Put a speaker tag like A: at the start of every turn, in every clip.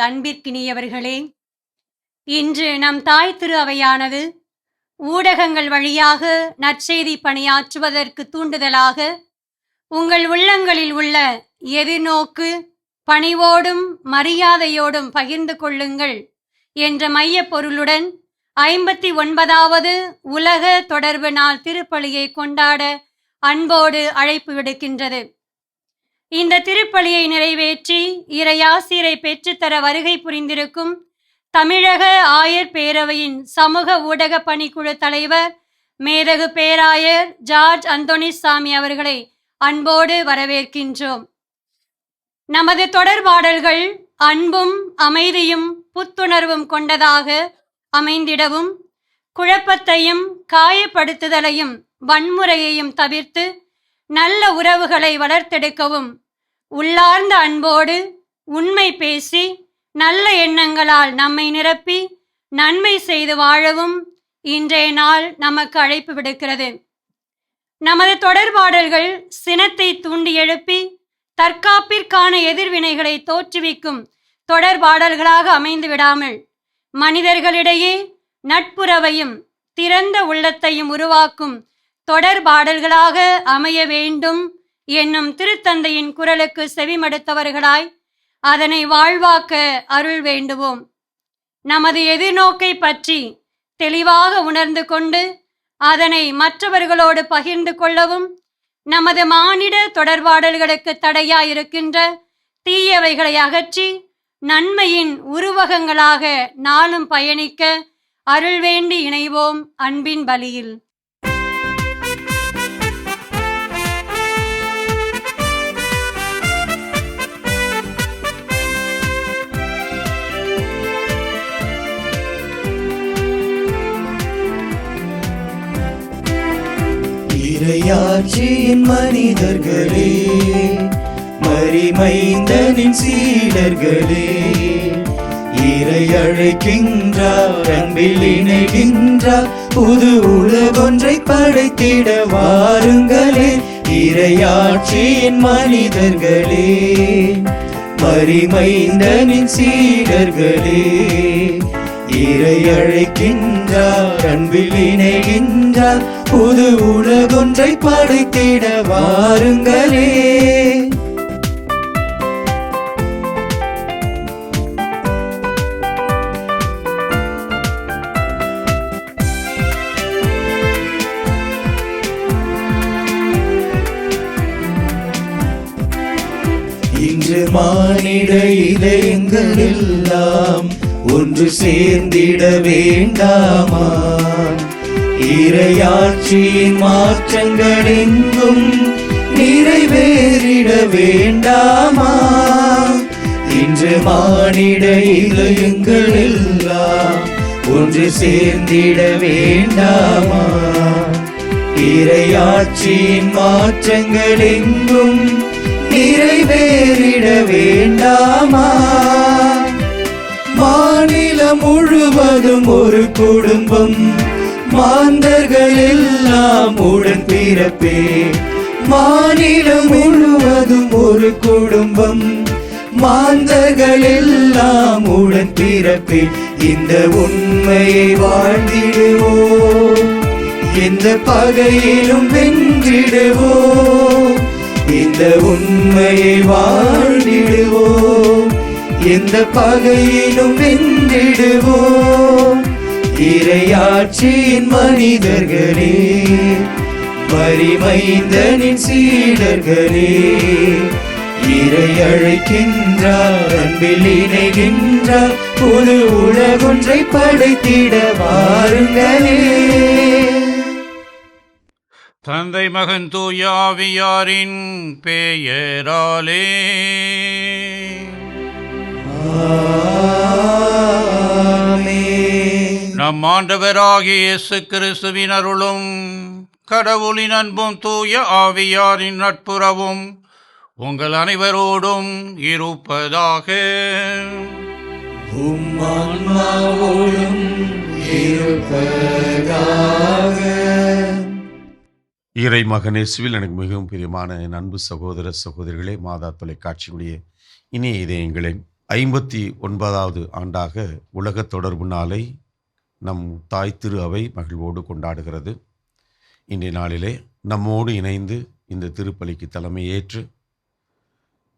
A: அன்பிற்கினியவர்களே, இன்று நம் தாய் திரு அவையானது ஊடகங்கள் வழியாக நற்செய்தி பணியாற்றுவதற்கு தூண்டுதலாக உங்கள் உள்ளங்களில் உள்ள எதிர்நோக்கு பணிவோடும் மரியாதையோடும் பகிர்ந்து கொள்ளுங்கள் என்ற மைய பொருளுடன் 59வது உலக தொடர்பு நாள் திருப்பலியை கொண்டாட அன்போடு அழைப்பு விடுக்கின்றது. இந்த திருப்பலியை நிறைவேற்றி இறையாசிரை பெற்றுத்தர வருகை புரிந்திருக்கும் தமிழக ஆயர் பேரவையின் சமூக ஊடக பணிக்குழு தலைவர் மேதகு பேராயர் ஜார்ஜ் அந்தோணிசாமி அவர்களை அன்போடு வரவேற்கின்றோம். நமது தொடர்பாடல்கள் அன்பும் அமைதியும் புத்துணர்வும் கொண்டதாக அமைந்திடவும், குழப்பத்தையும் காயப்படுத்துதலையும் வன்முறையையும் தவிர்த்து நல்ல உறவுகளை வளர்த்தெடுக்கவும், உள்ளார்ந்த அன்போடு உண்மை பேசி நல்ல எண்ணங்களால் நம்மை நிரப்பி நன்மை செய்து வாழவும் இன்றைய நாள் நமக்கு அழைப்பு விடுக்கிறது. நமது தொடர்பாடல்கள் சினத்தை தூண்டி எழுப்பி தற்காப்பிற்கான எதிர்வினைகளை தோற்றுவிக்கும் தொடர்பாடல்களாக அமைந்து விடாமல் மனிதர்களிடையே நட்புறவையும் திறந்த உள்ளத்தையும் உருவாக்கும் தொடர்பாடல்களாக அமைய வேண்டும் என்னும் திருத்தந்தையின் குரலுக்கு செவிமடுத்தவர்களாய் அதனை வாழ்வாக்க அருள் வேண்டுவோம். நமது எதிர்நோக்கை பற்றி தெளிவாக உணர்ந்து கொண்டு அதனை மற்றவர்களோடு பகிர்ந்து கொள்ளவும், நமது மானிட தொடர்பாடல்களுக்கு தடையாயிருக்கின்ற தீயவைகளை அகற்றி நன்மையின் உருவகங்களாக நாளும் பயணிக்க அருள் வேண்டி இணைவோம் அன்பின் பலியில்.
B: இறையாட்சியின் மனிதர்களே, மரிமைந்தனின் சீடர்களே, இறை அழைக்கின்றார், அன்பில் இணைகின்றார், புது உலகொன்றை படைத்திட வாருங்களே. இறையாட்சியின் மனிதர்களே, மரிமைந்தனின் சீடர்களே, இறை அழைக்கின்றார், அன்பில் இணைகின்றார், புது உலகொன்றை படைத்திட வாருங்களே. இன்று மானிட இதயங்கள் எல்லாம் ஒன்று சேர்ந்திட வேண்டாமா? இறையாட்சியின் மாற்றங்கள் எங்கும் நிறைவேறிட வேண்டாமா? இன்று மானிட இதயங்கள் எல்லாம் ஒன்று சேர்ந்திட வேண்டாமா? இறையாட்சியின் மாற்றங்கள் எங்கும் நிறைவேறிட வேண்டாமா? மாநிலம் முழுவதும் ஒரு குடும்பம், மாந்தர்கள் எல்லாம் உடன் பிறப்பே. மாநிலம் முழுவதும் ஒரு குடும்பம், மாந்தர்கள் எல்லாம் உடன் பிறப்பே. இந்த உண்மையை வாழ்ந்திடுவோம், எந்த பகையிலும் வென்றிடுவோம். இந்த உண்மையை வாழ்ந்திடுவோம், எந்த பகையிலும் வென்றிடுவோம். இறையாட்சியின் மனிதர்களே, மரிமைந்தனின் சீடர்களே, இறை அழைக்கின்றார், அன்பில் இணைகின்றார், புது உலகொன்றை படைத்திட வாருங்களே.
C: தந்தை மகன் தூய ஆவியாரின் பெயராலே நம் ஆண்டவராகிய இயேசு கிறிஸ்துவின் அருளும் கடவுளின் அன்பும் தூய ஆவியாரின் நட்புறவும் உங்கள் அனைவரோடும் இருப்பதாக.
D: இறை மகனேசுவில் எனக்கு மிகவும் பிரியமான என் அன்பு சகோதர சகோதரிகளே, மாதா தொலைக்காட்சியுடைய இனிய இதயங்களே, 59வது ஆண்டாக உலக தொடர்பு நாளை நம் தாய் திரு அவை மகிழ்வோடு கொண்டாடுகிறது. இன்றைய நாளிலே நம்மோடு இணைந்து இந்த திருப்பலிக்கு தலைமையேற்று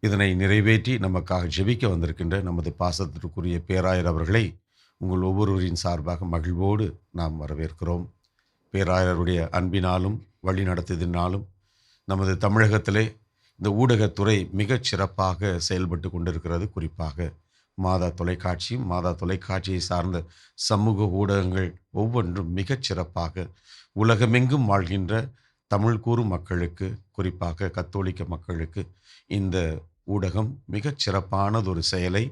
D: இதனை நிறைவேற்றி நமக்காக ஜெபிக்க வந்திருக்கின்ற நமது பாசத்திற்குரிய பேராயர் அவர்களை உங்கள் ஒவ்வொருவரின் சார்பாக மகிழ்வோடு நாம் வரவேற்கிறோம். பேராயருடைய அன்பினாலும் வழி நடத்தினாலும் நமது தமிழகத்திலே இந்த ஊடகத்துறை மிகச் சிறப்பாக செயல்பட்டு கொண்டிருக்கிறது. குறிப்பாக மாதா தொலைக்காட்சியை சார்ந்த சமூக ஊடகங்கள் ஒவ்வொன்றும் மிகச் சிறப்பாக உலகமெங்கும் வாழ்கின்ற தமிழ் கூறும் மக்களுக்கு, குறிப்பாக கத்தோலிக்க மக்களுக்கு இந்த ஊடகம் மிகச் சிறப்பானதொரு செயலை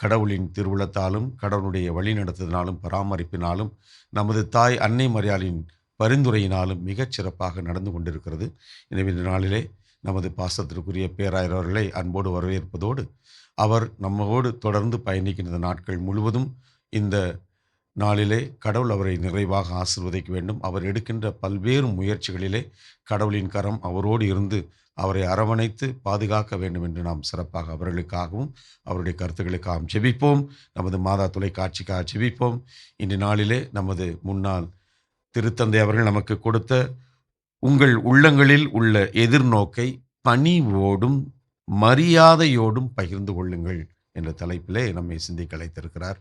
D: கடவுளின் திருவுளத்தாலும் கடவுளுடைய வழிநடத்தினாலும் பராமரிப்பினாலும் நமது தாய் அன்னை மரியாளின் பரிந்துரையினாலும் மிகச் சிறப்பாக நடந்து கொண்டிருக்கிறது. எனவே இந்த நாளிலே நமது பாசத்திற்குரிய பேராயர் அவர்களை அன்போடு வரவேற்பதோடு அவர் நம்மோடு தொடர்ந்து பயணிக்கின்ற நாட்கள் முழுவதும் இந்த நாளிலே கடவுள் அவரை நிறைவாக ஆசீர்வதிக்க வேண்டும். அவர் எடுக்கின்ற பல்வேறு முயற்சிகளிலே கடவுளின் கரம் அவரோடு இருந்து அவரை அரவணைத்து பாதுகாக்க வேண்டும் என்று நாம் சிறப்பாக அவர்களுக்காகவும் அவருடைய கருத்துக்களுக்காகவும் ஜெபிப்போம். நமது மாதா தொலைக்காட்சிக்காக ஜெபிப்போம். இன்று நாளிலே நமது முன்னாள் திருத்தந்தை அவர்கள் நமக்கு கொடுத்த உங்கள் உள்ளங்களில் உள்ள எதிர்நோக்கை பணிவோடும் மரியாதையோடும் பகிர்ந்து கொள்ளுங்கள் என்ற தலைப்பிலே நம்மை சிந்திக்க அழைத்திருக்கிறார்.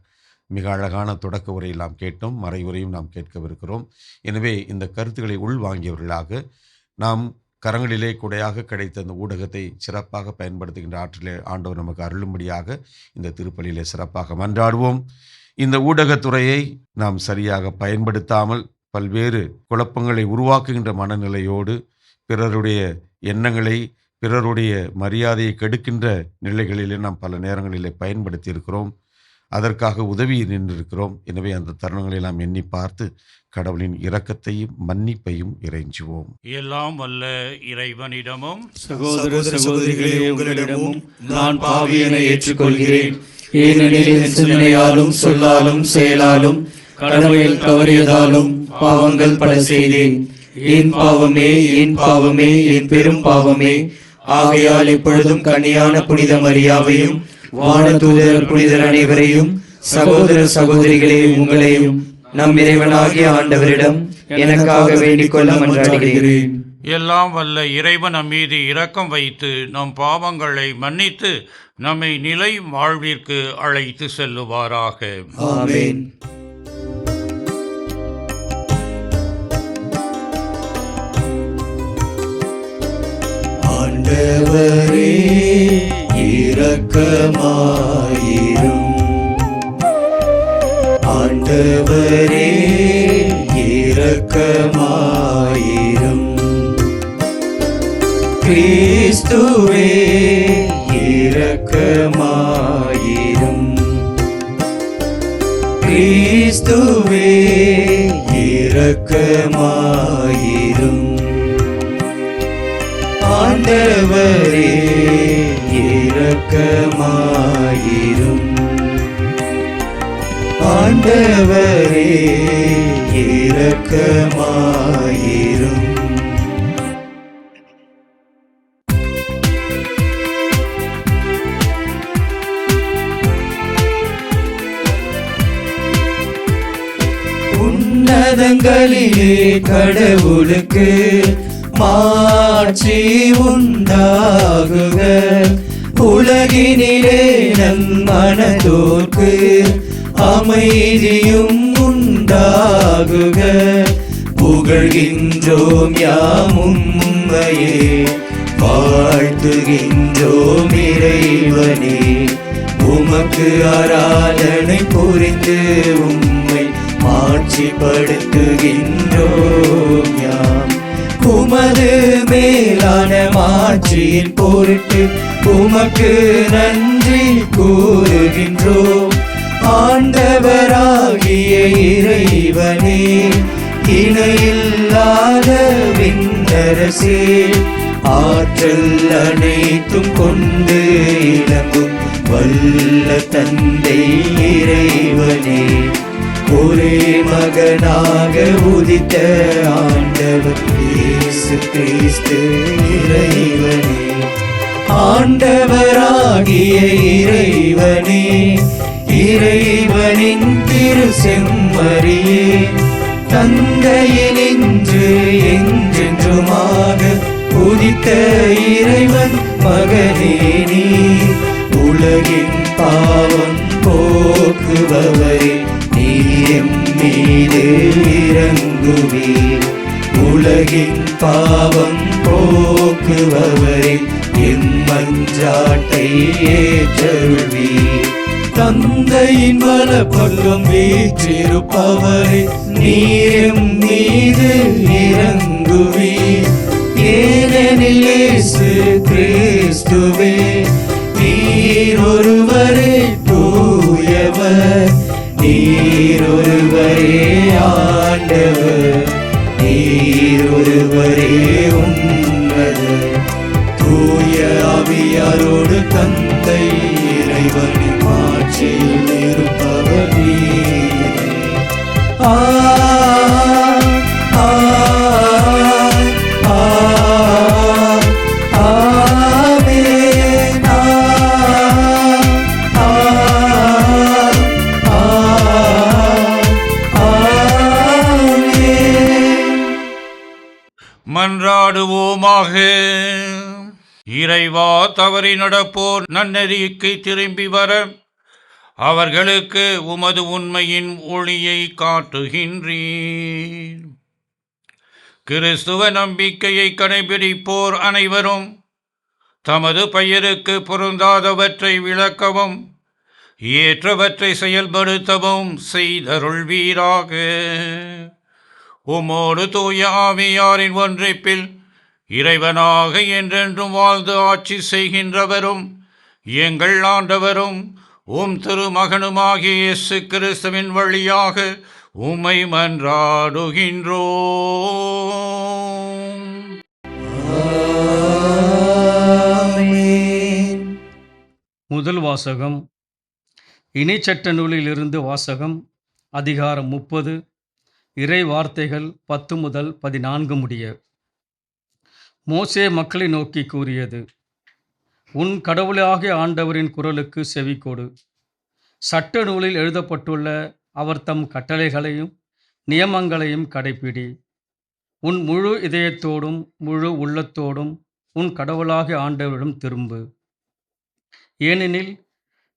D: மிக அழகான தொடக்க உரையில் நாம் கேட்டோம், மறைவுரையும் நாம் கேட்கவிருக்கிறோம். எனவே இந்த கருத்துக்களை உள்வாங்கியவர்களாக நாம் கரங்களிலே கொடையாக கிடைத்த அந்த ஊடகத்தை சிறப்பாக பயன்படுத்துகின்ற ஆற்றிலே ஆண்டவர் நமக்கு அருளும்படியாக இந்த திருப்பலியிலே சிறப்பாக மன்றாடுவோம். இந்த ஊடகத்துறையை நாம் சரியாக பயன்படுத்தாமல் பல்வேறு குழப்பங்களை உருவாக்குகின்ற மனநிலையோடு பிறருடைய எண்ணங்களை, பிறருடைய மரியாதையை கெடுக்கின்ற நிலைகளிலே நாம் பல நேரங்களிலே பயன்படுத்தி இருக்கிறோம். அதற்காக உதவி நின்றிருக்கிறோம். எனவே அந்த தருணங்களை நாம் எண்ணி பார்த்து கடவுளின் இரக்கத்தையும் மன்னிப்பையும் இறைஞ்சுவோம்.
C: எல்லாம் வல்ல இறைவனிடமும்
B: சகோதர சகோதரிகளே, உங்களிடமும் நான் பாவி என ஏற்றுக்கொள்கிறேன். ஏனெனில் என் சிந்தனையாலும் சொல்லாலும் செயலாலும் கடமையில் தவறியதாலும் பாவங்கள் பல செய்தேன். என் பாவமே, என் பாவமே, என் பெரும் பாவமே. ஆகையால் எப்பொழுதும் கன்னியான புனித மரியாவையும் வானதூதர் புனிதர் அனைவரையும் சகோதர சகோதரிகளே உங்களையும் நம் இறைவனாகிய ஆண்டவரிடம் எனக்காக வேண்டிக் கொள்ள மன்றாடுகிறேன்.
C: எல்லாம் வல்ல இறைவன் நம் மீது இரக்கம் வைத்து நம் பாவங்களை மன்னித்து நம்மை நிலை வாழ்விற்கு அழைத்து செல்லுவாராக.
B: ஆமென். ஆண்டவரே இரக்கமாயிரும். ஆண்டவரே இரக்கமாயிரும். கிறிஸ்துவே இரக்கமாயிரும். கிறிஸ்துவே இரக்கமாயிரும். ஆண்டவரே இரக்கமாயிரும். ஆண்டவரே இரக்கமாயிரும். உன்னதங்களிலே கடவுளுக்கு மாட்சி உண்டாகுக. உலகினிலே நம் மனதோர்க்கு அமைதியும் உண்டாகுக. புகழ்கின்றோம் யாம் உம்மையே, வாழ்த்துகின்றோம் இறைவனே. உமக்கு ஆராதனை புரிந்து உம்மை மாட்சிப்படுத்துகின்றோம் யாம். உமது மேலான மாட்சியின் பொருட்டு உமக்கு நன்றி கூறுகின்றோம். ஆண்டவராகிய இறைவனே, இணையில்லாத விண்ணரசே, ஆற்றல் அனைத்தும் கொண்டு இலங்கும் வல்ல தந்தை இறைவனே, ஒரே மகனாக உதித்த ஆண்டவர் இயேசு கிறிஸ்து இறைவனே, ஆண்டவராகிய இறைவனே, இறைவனின் திரு செம்மறியே, தந்தையினின்று என்றென்றுமாக உதித்த இறைவன் மகனே நீ, உலகின் பாவம் போக்குபவரே, நீ எம் மீது இறங்குவீர். உலகின் பாவம் போக்குபவரே, எம் மன்றாட்டை ஏற்றருள்வீர். தந்தையின் வலப்பக்கம் வீற்றிருப்பவரே, நீரும் மீது இறங்குவீர். ஏனெனில் இயேசு கிறிஸ்துவே, நீர் ஒருவரே தூயவர், நீர் ஒருவரே ஆண்டவர், நீர் ஒருவரே உன்னதர். தூய ஆவியாரோடு தந்தை இறைவனின் ஆட்சியில் இருப்பவர் நீரே. ஆ ஆ ஆ ஆமென். ஆ ஆமென்.
C: மன்றாடுவோமாக. இறைவா, தவறி நடப்போர் நன்னெறிக்கு திரும்பி வர அவர்களுக்கு உமது உண்மையின் ஒளியை காட்டுகின்றீர். கிறிஸ்துவ நம்பிக்கையை கடைபிடிப்போர் அனைவரும் தமது பெயருக்கு பொருந்தாதவற்றை விளக்கவும் ஏற்றவற்றை செயல்படுத்தவும் செய்தருள்வீராக. உமோடு தூய ஆவியாரின் ஒன்றிப்பில் இறைவனாக என்றென்றும் வாழ்ந்து ஆட்சி செய்கின்றவரும் எங்கள் ஆண்டவரும் உம் திருமகனுமாகிய இயேசு கிறிஸ்துவின் வழியாக உம்மை மன்றாடுகின்றோம்.
B: ஆமென்.
E: முதல் வாசகம். இணைச்சட்ட நூலிலிருந்து வாசகம். அதிகாரம் 30, இறை வார்த்தைகள் 10 முதல் 14 முடிய. மோசே மக்களை நோக்கி கூறியது: உன் கடவுளாகிய ஆண்டவரின் குரலுக்கு செவிகொடு. சட்ட நூலில் எழுதப்பட்டுள்ள அவர் தம் கட்டளைகளையும் நியமங்களையும் கடைப்பிடி. உன் முழு இதயத்தோடும் முழு உள்ளத்தோடும் உன் கடவுளாகிய ஆண்டவரிடம் திரும்பு. ஏனெனில்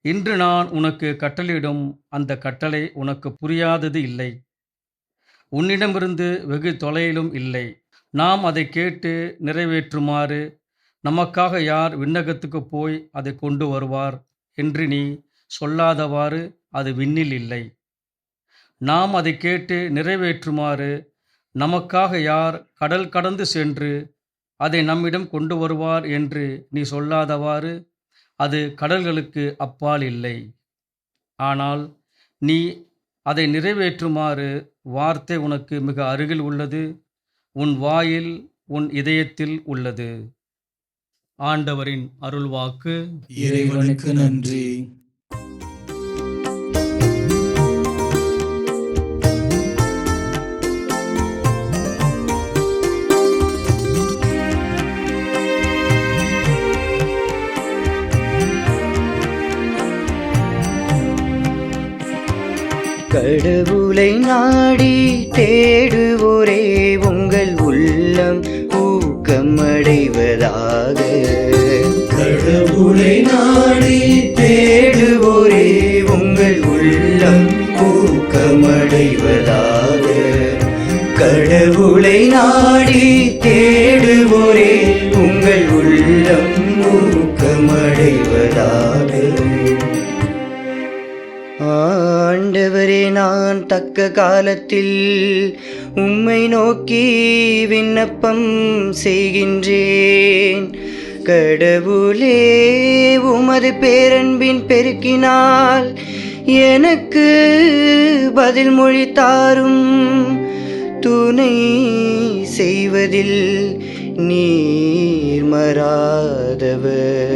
E: இன்று நான் உனக்கு கட்டளையிடும் அந்த கட்டளை உனக்கு புரியாதது இல்லை, உன்னிடமிருந்து வெகு தொலையிலும் இல்லை. நாம் அதை கேட்டு நிறைவேற்றுமாறு நமக்காக யார் விண்ணகத்துக்கு போய் அதை கொண்டு வருவார் என்று நீ சொல்லாதவாறு அது விண்ணில் இல்லை. நாம் அதை கேட்டு நிறைவேற்றுமாறு நமக்காக யார் கடல் கடந்து சென்று அதை நம்மிடம் கொண்டு வருவார் என்று நீ சொல்லாதவாறு அது கடல்களுக்கு அப்பால் இல்லை. ஆனால் நீ அதை நிறைவேற்றுமாறு வார்த்தை உனக்கு மிக அருகில் உள்ளது, உன் வாயில் உன் இதயத்தில் உள்ளது. ஆண்டவரின் அருள்வாக்கு.
B: இறைவனுக்கு நன்றி.
F: கடவுளை நாடி தேடுவோரே உங்கள் உள்ளம் ஊக்கமடைவதாக.
B: கடவுளை நாடி தேடுவோரே உங்கள் உள்ளம் ஊக்கமடைவதாக. கடவுளை நாடி தேடுவோரே உங்கள் உள்ளம் ஊக்கமடைவதாக.
F: ஆண்டவரே, நான் தக்க காலத்தில் உம்மை நோக்கி விண்ணப்பம் செய்கின்றேன். கடவுளே, உமது பேரன்பின் பெருக்கினால் எனக்கு பதில் மொழி தாரும். துணை செய்வதில் நீர் மறாதவர்.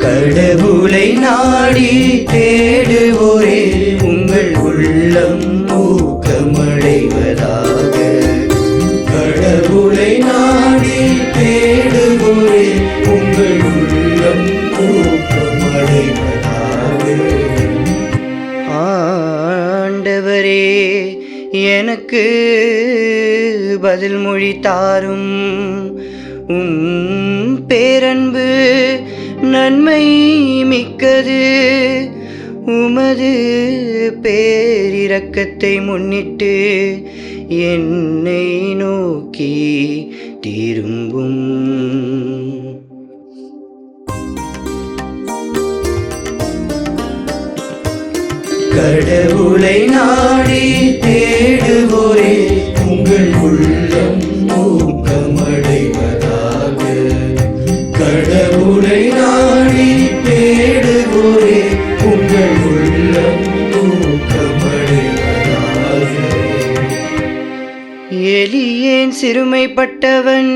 B: கடவுளை நாடி தேடுவோரே உங்கள் உள்ளம் ஊக்கமடை
F: அடைவதாக. கடவுளை நாடி தேடுவோரே உங்கள் உள்ளம் ஊக்கமடைவதாக. ஆண்டவரே, எனக்கு பதில் மொழி தாரும். பேரன்பு நன்மை மிக்கது. உமது பேரிரக்கத்தை முன்னிட்டு என்னை நோக்கி திரும்பும். கடவுளை நாடி தேடுவோரே உங்கள் உள்ளம் ஊக்கமடைவதாக. கடவுளை நாடி தேடுவோரே உங்கள் உள்ளம் ஊக்கமடைவதாக. எலியேன் சிறுமைப்பட்டவன்,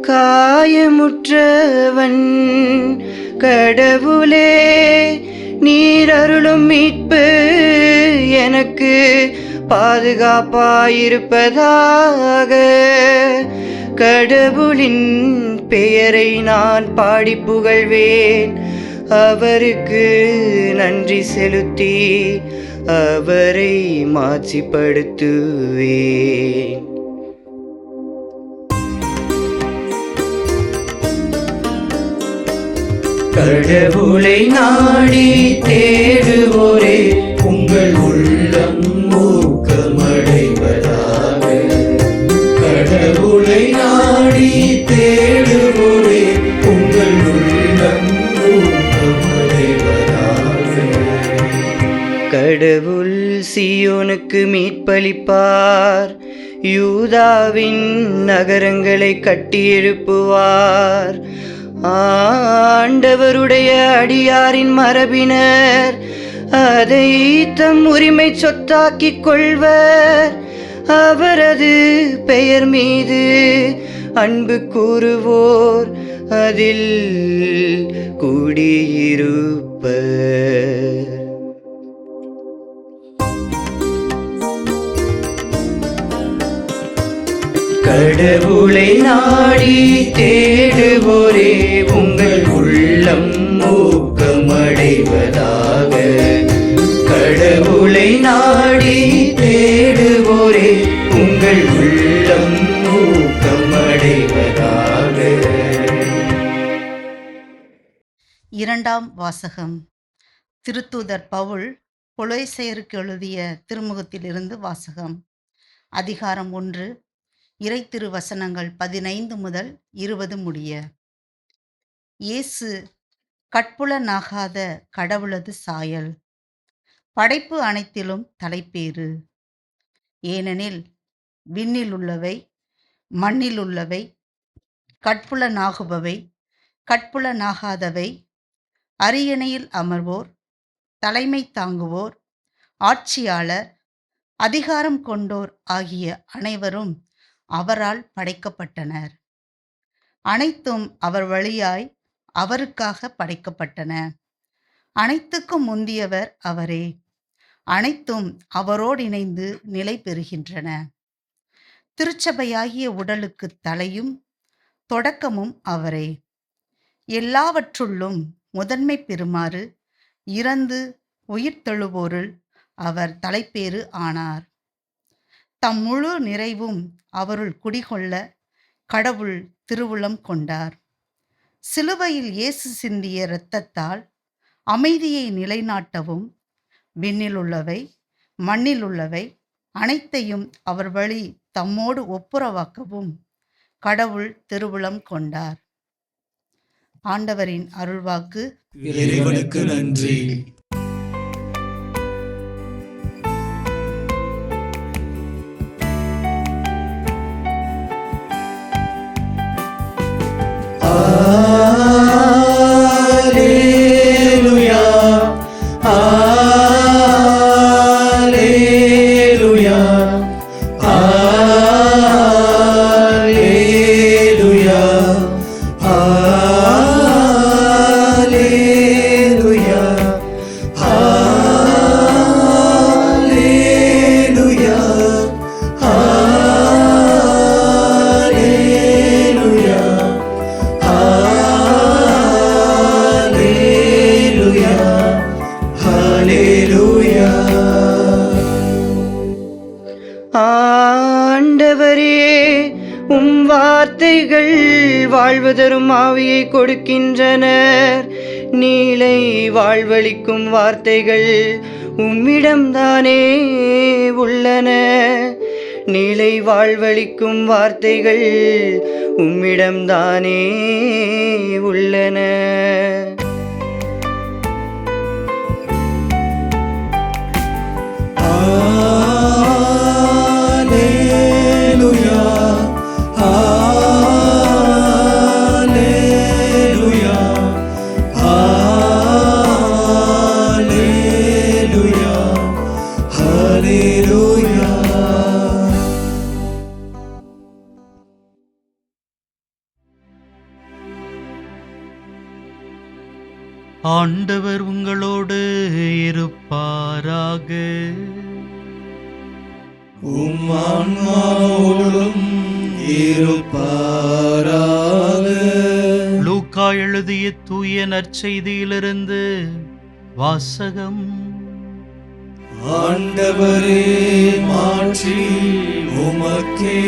F: காயமுற்றவன். கடவுளே, நீர் அருளும் மீட்பு எனக்கு பாதுகாப்பாயிருப்பதாக. கடவுளின் பெயரை நான் பாடி புகழ்வேன். அவருக்கு நன்றி செலுத்தி அவரை மாட்சிப்படுத்துவேன். கடவுளை நாடி தேடுவோரே உங்கள் உள்ளம் ஊக்கமடைவதாக. கடவுளை நாடி தேடுவோரே உங்கள் உள்ளம் ஊக்கமடைவதாக. கடவுள் சீயோனுக்கு மீட்பளிப்பார். யூதாவின் நகரங்களை கட்டியெழுப்புவார். ஆண்டவருடைய அடியாரின் மரபினர் அதை தம் உரிமை சொத்தாக்கிக் கொள்வர். அவரது பெயர் மீது அன்பு கூறுவோர் அதில் குடியிருப்பர். கடவுளை நாடி தேடுவோரே உங்கள் உள்ளம் ஊக்கமடைவதாக. கடவுளை நாடி தேடுவோரே உங்கள் உள்ளம் ஊக்கமடைவதாக.
G: இரண்டாம் வாசகம். திருத்தூதர் பவுல் கொலோசையருக்கு எழுதிய திருமுகத்திலிருந்து வாசகம். அதிகாரம் 1, இறை திருவசனங்கள் 15 முதல் 20 முடிய. இயேசு கட்புலனாகாத கடவுளது சாயல். படைப்பு அனைத்திலும் தலைப்பேறு. ஏனெனில் விண்ணில் உள்ளவை, மண்ணில் உள்ளவை, கட்புலனாகுபவை, கட்புலனாகாதவை, அரியணையில் அமர்வோர், தலைமை தாங்குவோர், ஆட்சியாளர், அதிகாரம் கொண்டோர் ஆகிய அனைவரும் அவரால் படைக்கப்பட்டனர். அனைத்தும் அவர் வழியாய் அவருக்காக படைக்கப்பட்டன. அனைத்துக்கும் முந்தியவர் அவரே. அனைத்தும் அவரோடு இணைந்து நிலை பெறுகின்றன. திருச்சபையாகிய உடலுக்கு தலையும் தொடக்கமும் அவரே. எல்லாவற்றுள்ளும் முதன்மை பெறுமாறு இறந்து உயிர்த்தெழுவோருள் அவர் தலைப்பேறு ஆனார். தம் முழு நிறைவும் அவருள் குடிகொள்ள கடவுள் திருவுளம் கொண்டார். சிலுவையில் இயேசு சிந்திய இரத்தத்தால் அமைதியை நிலைநாட்டவும், விண்ணில் உள்ளவை, மண்ணில் உள்ளவை அனைத்தையும் அவர் வழி தம்மோடு ஒப்புரவாக்கவும் கடவுள் திருவுளம் கொண்டார். ஆண்டவரின் அருள்வாக்கு.
B: இறைவனுக்கு நன்றி.
F: தரும் ஆவியை கொடுக்கின்றனர். நீலை வாழ்வளிக்கும் வார்த்தைகள் உம்மிடம்தானே உள்ளன. நீலை வாழ்வளிக்கும் வார்த்தைகள் உம்மிடம்தானே உள்ளன.
B: ஆண்டவர் உங்களோடு இருப்பாராக.
F: உம் ஆன்மாவோடும் இருப்பாராக.
B: லூக்கா எழுதிய தூய நற்செய்தியிலிருந்து வாசகம்.
F: ஆண்டவரே, மாற்றி உமக்கே.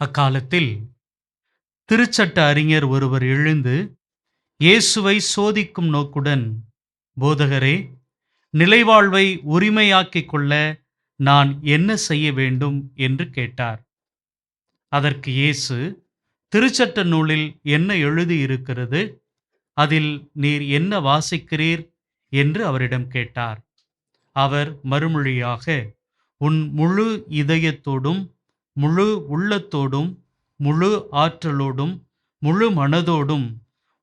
B: அக்காலத்தில் திருச்சட்ட அறிஞர் ஒருவர் எழுந்து இயேசுவை சோதிக்கும் நோக்குடன், போதகரே, நிலைவாழ்வை உரிமையாக்கிக் கொள்ள நான் என்ன செய்ய வேண்டும் என்று கேட்டார். அதற்கு இயேசு, திருச்சட்ட நூலில் என்ன எழுதியிருக்கிறது, அதில் நீர் என்ன வாசிக்கிறீர் என்று அவரிடம் கேட்டார். அவர் மறுமொழியாக, உன் முழு இதயத்தோடும் முழு உள்ளத்தோடும் முழு ஆற்றலோடும் முழு மனதோடும்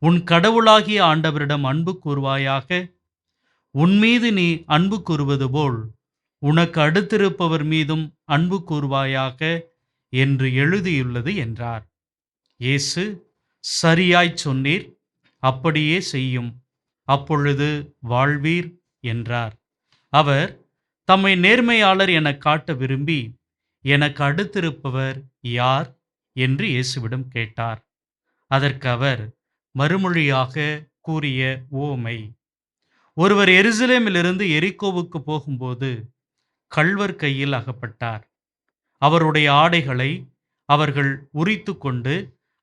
B: உன் கடவுளாகிய ஆண்டவரிடம் அன்பு கூர்வாயாக. உன்மீது நீ அன்பு கூறுவது போல் உனக்கு அடுத்திருப்பவர் மீதும் அன்பு கூர்வாயாக என்று எழுதியுள்ளது என்றார். இயேசு, சரியாய்ச் சொன்னீர், அப்படியே செய்யும், அப்பொழுது வாழ்வீர் என்றார். அவர் தம்மை நேர்மையாளர் என காட்ட விரும்பி, எனக்கு அடுத்திருப்பவர் யார் என்று இயேசுவிடம் கேட்டார். அதற்கு அவர் மறுமொழியாக கூறிய உவமை, ஒருவர் எருசலேமிலிருந்து எரிகோவுக்கு போகும்போது கள்வர் கையில் அகப்பட்டார். அவருடைய ஆடைகளை அவர்கள் உரித்து கொண்டு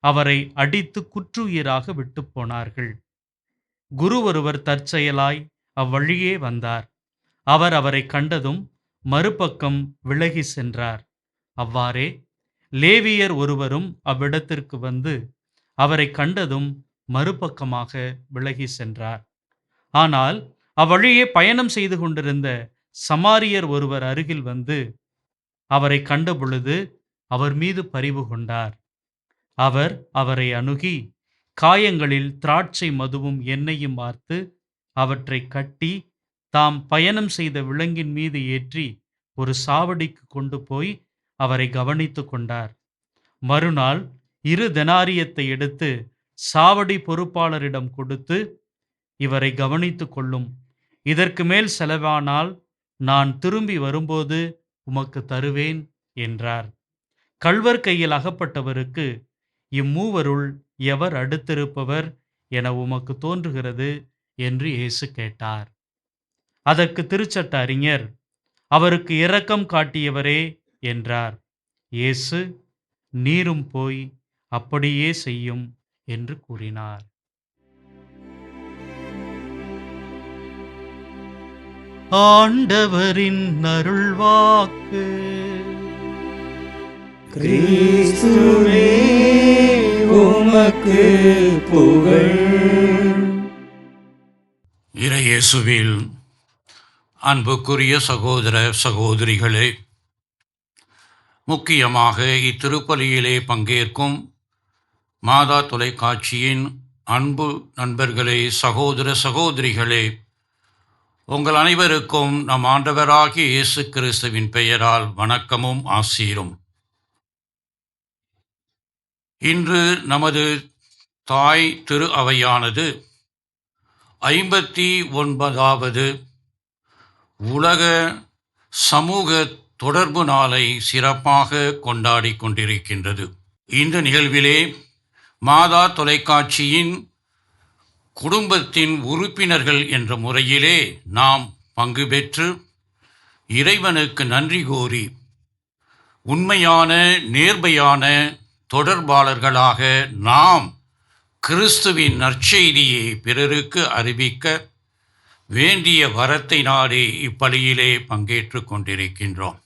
B: அவரை அடித்து குற்றுயிராக விட்டு போனார்கள். குரு ஒருவர் தற்செயலாய் அவ்வழியே வந்தார். அவர் அவரை கண்டதும் மறுபக்கம் விலகி சென்றார். அவ்வாறே லேவியர் ஒருவரும் அவ்விடத்திற்கு வந்து அவரை கண்டதும் மறுபக்கமாக விலகி சென்றார். ஆனால் அவ்வழியே பயணம் செய்து கொண்டிருந்த சமாரியர் ஒருவர் அருகில் வந்து அவரை கண்டபொழுது அவர் மீது பரிவு கொண்டார். அவர் அவரை அணுகி காயங்களில் திராட்சை மதுவும் எண்ணெயும் வார்த்து அவற்றை கட்டி தாம் பயணம் செய்த விலங்கின் மீது ஏற்றி ஒரு சாவடிக்கு கொண்டு போய் அவரை கவனித்து கொண்டார். மறுநாள் 2 தெனாரியத்தை எடுத்து சாவடி பொறுப்பாளரிடம் கொடுத்து, இவரை கவனித்து கொள்ளும், இதற்கு மேல் செலவானால் நான் திரும்பி வரும்போது உமக்கு தருவேன் என்றார். கள்வர் கையில் அகப்பட்டவருக்கு, இம்மூவருள் எவர் அடுத்திருப்பவர் என உமக்கு தோன்றுகிறது என்று இயேசு கேட்டார். அதற்கு திருச்சட்ட அறிஞர், அவருக்கு இரக்கம் காட்டியவரே என்றார். இயேசு, நீரும் போய் அப்படியே செய்யும் என்று கூறினார். ஆண்டவரின் அருள்வாக்கு.
F: கிறிஸ்துவே, உமக்கு புகழ்.
C: இறையேசுவில் அன்புக்குரிய சகோதர சகோதரிகளே, முக்கியமாக இத்திருப்பலியிலே பங்கேற்கும் மாதா தொலைக்காட்சியின் அன்பு நண்பர்களே, சகோதர சகோதரிகளே, உங்கள் அனைவருக்கும் நம் ஆண்டவராகிய இயேசு கிறிஸ்துவின் பெயரால் வணக்கமும் ஆசீரும். இன்று நமது தாய் திரு அவையானது 59வது உலக சமூக தொடர்பு நாளை சிறப்பாக கொண்டாடி கொண்டிருக்கின்றது. இந்த நிகழ்விலே மாதா தொலைக்காட்சியின் குடும்பத்தின் உறுப்பினர்கள் என்ற முறையிலே நாம் பங்கு பெற்று இறைவனுக்கு நன்றி கூறி உண்மையான நேர்மையான தொடர்பாளர்களாக நாம் கிறிஸ்துவின் நற்செய்தியை பிறருக்கு அறிவிக்க வேண்டிய வரத்தை நாடி இப்பலியிலே பங்கேற்று கொண்டிருக்கின்றோம்.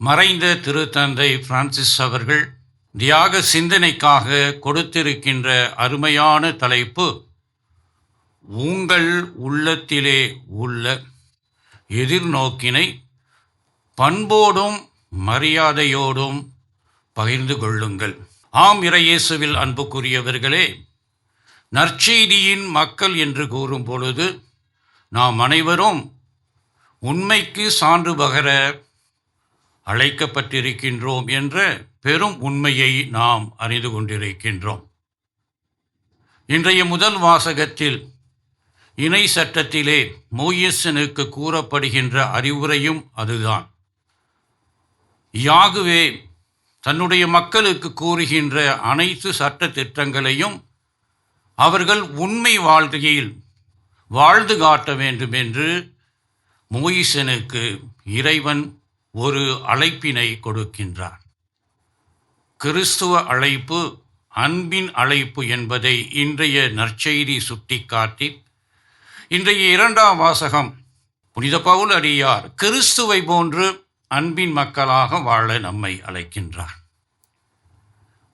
C: மறைந்த திருத்தந்தை பிரான்சிஸ் அவர்கள் தியாக சிந்தனைக்காக கொடுத்திருக்கின்ற அருமையான தலைப்பு, உங்கள் உள்ளத்திலே உள்ள எதிர்நோக்கினை பண்போடும் மரியாதையோடும் பகிர்ந்து கொள்ளுங்கள். ஆம் இறையேசுவில் அன்புக்குரியவர்களே, நற்செய்தியின் மக்கள் என்று கூறும் பொழுது நாம் அனைவரும் உண்மைக்கு சான்று பகர அழைக்கப்பட்டிருக்கின்றோம் என்ற பெரும் உண்மையை நாம் அறிந்து கொண்டிருக்கின்றோம். இன்றைய முதல் வாசகத்தில் இணை சட்டத்திலே மோயிசனுக்கு கூறப்படுகின்ற அறிவுரையும் அதுதான். யாகுவே தன்னுடைய மக்களுக்கு கூறுகின்ற அனைத்து சட்ட திட்டங்களையும் அவர்கள் உண்மை வாழ்க்கையில் வாழ்ந்து காட்ட வேண்டும் என்று மோயிசனுக்கு இறைவன் ஒரு அழைப்பினை கொடுக்கின்றார். கிறிஸ்துவ அழைப்பு அன்பின் அழைப்பு என்பதை இன்றைய நற்செய்தி சுட்டிக்காட்டி, இன்றைய இரண்டாம் வாசகம் புனித பவுல் அடியார் கிறிஸ்துவை போன்று அன்பின் மக்களாக வாழ நம்மை அழைக்கின்றார்.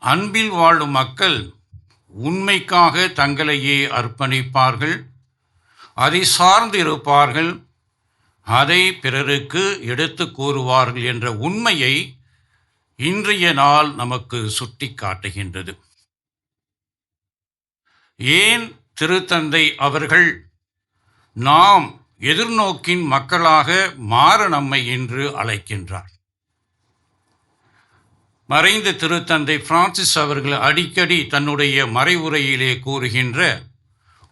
C: அன்பில் வாழும் மக்கள் உண்மைக்காக தங்களையே அர்ப்பணிப்பார்கள், அதை சார்ந்து இருப்பார்கள், அதை பிறருக்கு எடுத்து கூறுவார்கள் என்ற உண்மையை இன்றைய நாள் நமக்கு சுட்டி காட்டுகின்றது. ஏன் திருத்தந்தை அவர்கள் நாம் எதிர்நோக்கின் மக்களாக மாற நம்மை இன்று அழைக்கின்றார்? மறைந்த திருத்தந்தை பிரான்சிஸ் அவர்கள் அடிக்கடி தன்னுடைய மறைவுரையிலே கூறுகின்ற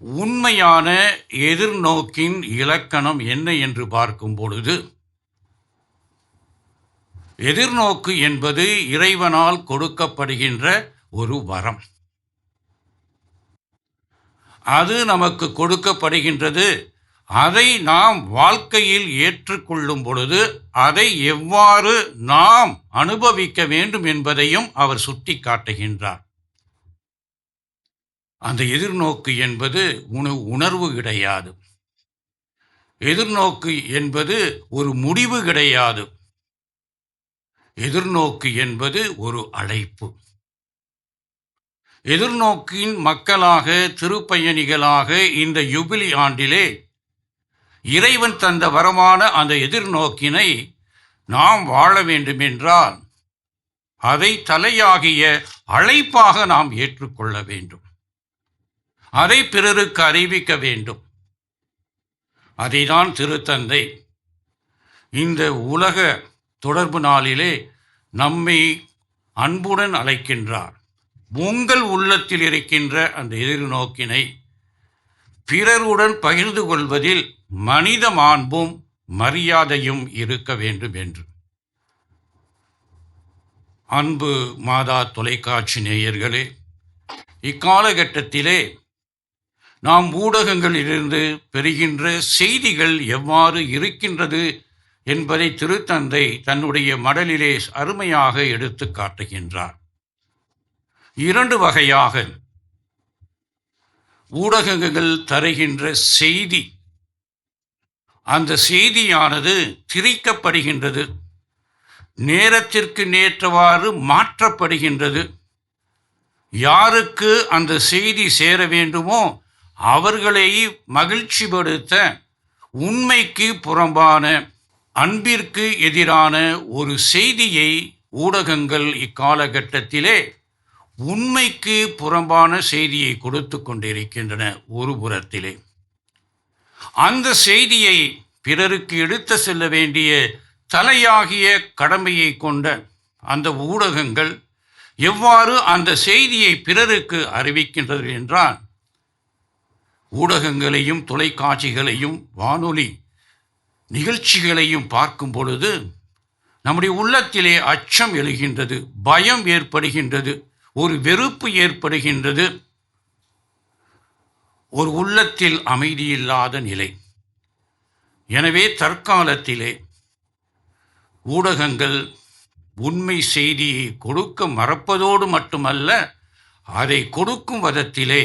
C: உண்மையான எதிர்நோக்கின் இலக்கணம் என்ன என்று பார்க்கும் பொழுது, எதிர்நோக்கு என்பது இறைவனால் கொடுக்கப்படுகின்ற ஒரு வரம். அது நமக்கு கொடுக்கப்படுகின்றது. அதை நாம் வாழ்க்கையில் ஏற்றுக்கொள்ளும் பொழுது அதை எவ்வாறு நாம் அனுபவிக்க வேண்டும் என்பதையும் அவர் சுட்டி காட்டுகின்றார். அந்த எதிர்நோக்கு என்பது உணர்வு கிடையாது. எதிர்நோக்கு என்பது ஒரு முடிவு கிடையாது. எதிர்நோக்கு என்பது ஒரு அழைப்பு. எதிர்நோக்கின் மக்களாக, திருப்பயணிகளாக இந்த யுபிலி ஆண்டிலே இறைவன் தந்த வரமான அந்த எதிர்நோக்கினை நாம் வாழ வேண்டுமென்றால் அதை தலையாகிய அழைப்பாக நாம் ஏற்றுக்கொள்ள வேண்டும். அதை பிறருக்கு அறிவிக்க வேண்டும். அதைதான் திருத்தந்தை இந்த உலக தொடர்பு நாளிலே நம்மை அன்புடன் அழைக்கின்றார். உங்கள் உள்ளத்தில் இருக்கின்ற அந்த எதிர்நோக்கினை பிறருடன் பகிர்ந்து கொள்வதில் மனித மாண்பும் மரியாதையும் இருக்க வேண்டும் என்று. அன்பு மாதா தொலைக்காட்சி நேயர்களே, இக்காலகட்டத்திலே நாம் ஊடகங்களிலிருந்து பெறுகின்ற செய்திகள் எவ்வாறு இருக்கின்றது என்பதை திருத்தந்தை தன்னுடைய மடலிலே அருமையாக எடுத்து காட்டுகின்றார். 2 வகையாக ஊடகங்கள் தருகின்ற செய்தி, அந்த செய்தியானது திரிக்கப்படுகின்றது, நேரத்திற்கு நேற்றவாறு மாற்றப்படுகின்றது. யாருக்கு அந்த செய்தி சேர வேண்டுமோ அவர்களை மகிழ்ச்சிப்படுத்த உண்மைக்கு புறம்பான, அன்பிற்கு எதிரான ஒரு செய்தியை ஊடகங்கள் இக்காலகட்டத்திலே உண்மைக்கு புறம்பான செய்தியை கொடுத்து கொண்டிருக்கின்றன. ஒரு புறத்திலே அந்த செய்தியை பிறருக்கு எடுத்து செல்ல வேண்டிய தலையாகிய கடமையை கொண்ட அந்த ஊடகங்கள் எவ்வாறு அந்த செய்தியை பிறருக்கு அறிவிக்கின்றது என்றால், ஊடகங்களையும் தொலைக்காட்சிகளையும் வானொலி நிகழ்ச்சிகளையும் பார்க்கும் பொழுது நம்முடைய உள்ளத்திலே அச்சம் எழுகின்றது, பயம் ஏற்படுகின்றது, ஒரு வெறுப்பு ஏற்படுகின்றது. ஒரு உள்ளத்தில் அமைதியில்லாத நிலை. எனவே தற்காலத்திலே ஊடகங்கள் உண்மை செய்தியை கொடுக்க மறப்பதோடு மட்டுமல்ல, அதை கொடுக்கும் விதத்திலே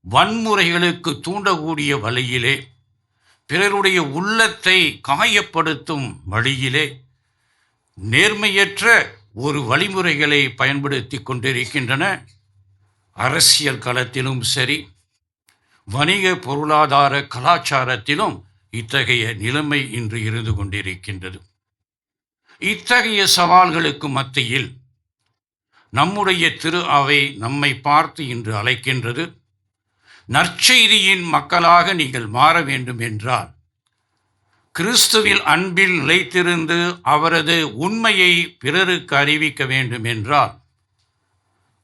C: வன்முறைகளுக்கு தூண்டக்கூடிய வழியிலே, பிறருடைய உள்ளத்தை காயப்படுத்தும் வழியிலே நேர்மையற்ற ஒரு வழிமுறைகளை பயன்படுத்தி கொண்டிருக்கின்றன. அரசியல் களத்திலும் சரி, வணிக பொருளாதார கலாச்சாரத்திலும் இத்தகைய நிலைமை இன்று இருந்து கொண்டிருக்கின்றது. இத்தகைய சவால்களுக்கு மத்தியில் நம்முடைய திரு அவை நம்மை பார்த்து இன்று அழைக்கின்றது. நற்செய்தியின் மக்களாக நீங்கள் மாற வேண்டும் என்றால், கிறிஸ்துவில் அன்பில் நிலைத்திருந்து அவரது உண்மையை பிறருக்கு அறிவிக்க வேண்டும் என்றால்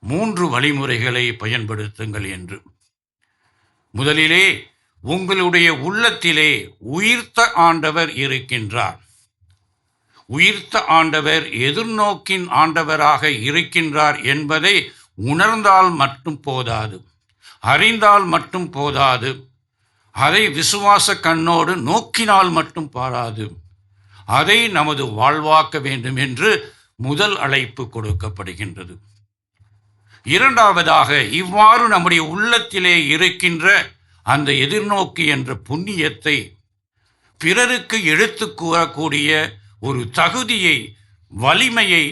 C: 3 வழிமுறைகளை பயன்படுத்துங்கள் என்று. முதலிலே, உங்களுடைய உள்ளத்திலே உயிர்த்த ஆண்டவர் இருக்கின்றார். உயிர்த்த ஆண்டவர் எதிர்நோக்கின் ஆண்டவராக இருக்கின்றார் என்பதை உணர்ந்தால் மட்டும் போதாது, அறிந்தால் மட்டும் போதாது, அதை விசுவாச கண்ணோடு நோக்கினால் மட்டும் பாராது, அதை நமது வாழ்வாக்க வேண்டும் என்று முதல் அழைப்பு கொடுக்கப்படுகின்றது. இரண்டாவதாக, இவ்வாறு நம்முடைய உள்ளத்திலே இருக்கின்ற அந்த எதிர்நோக்கி என்ற புண்ணியத்தை பிறருக்கு எடுத்து கூறக்கூடிய ஒரு தகுதியை, வலிமையை,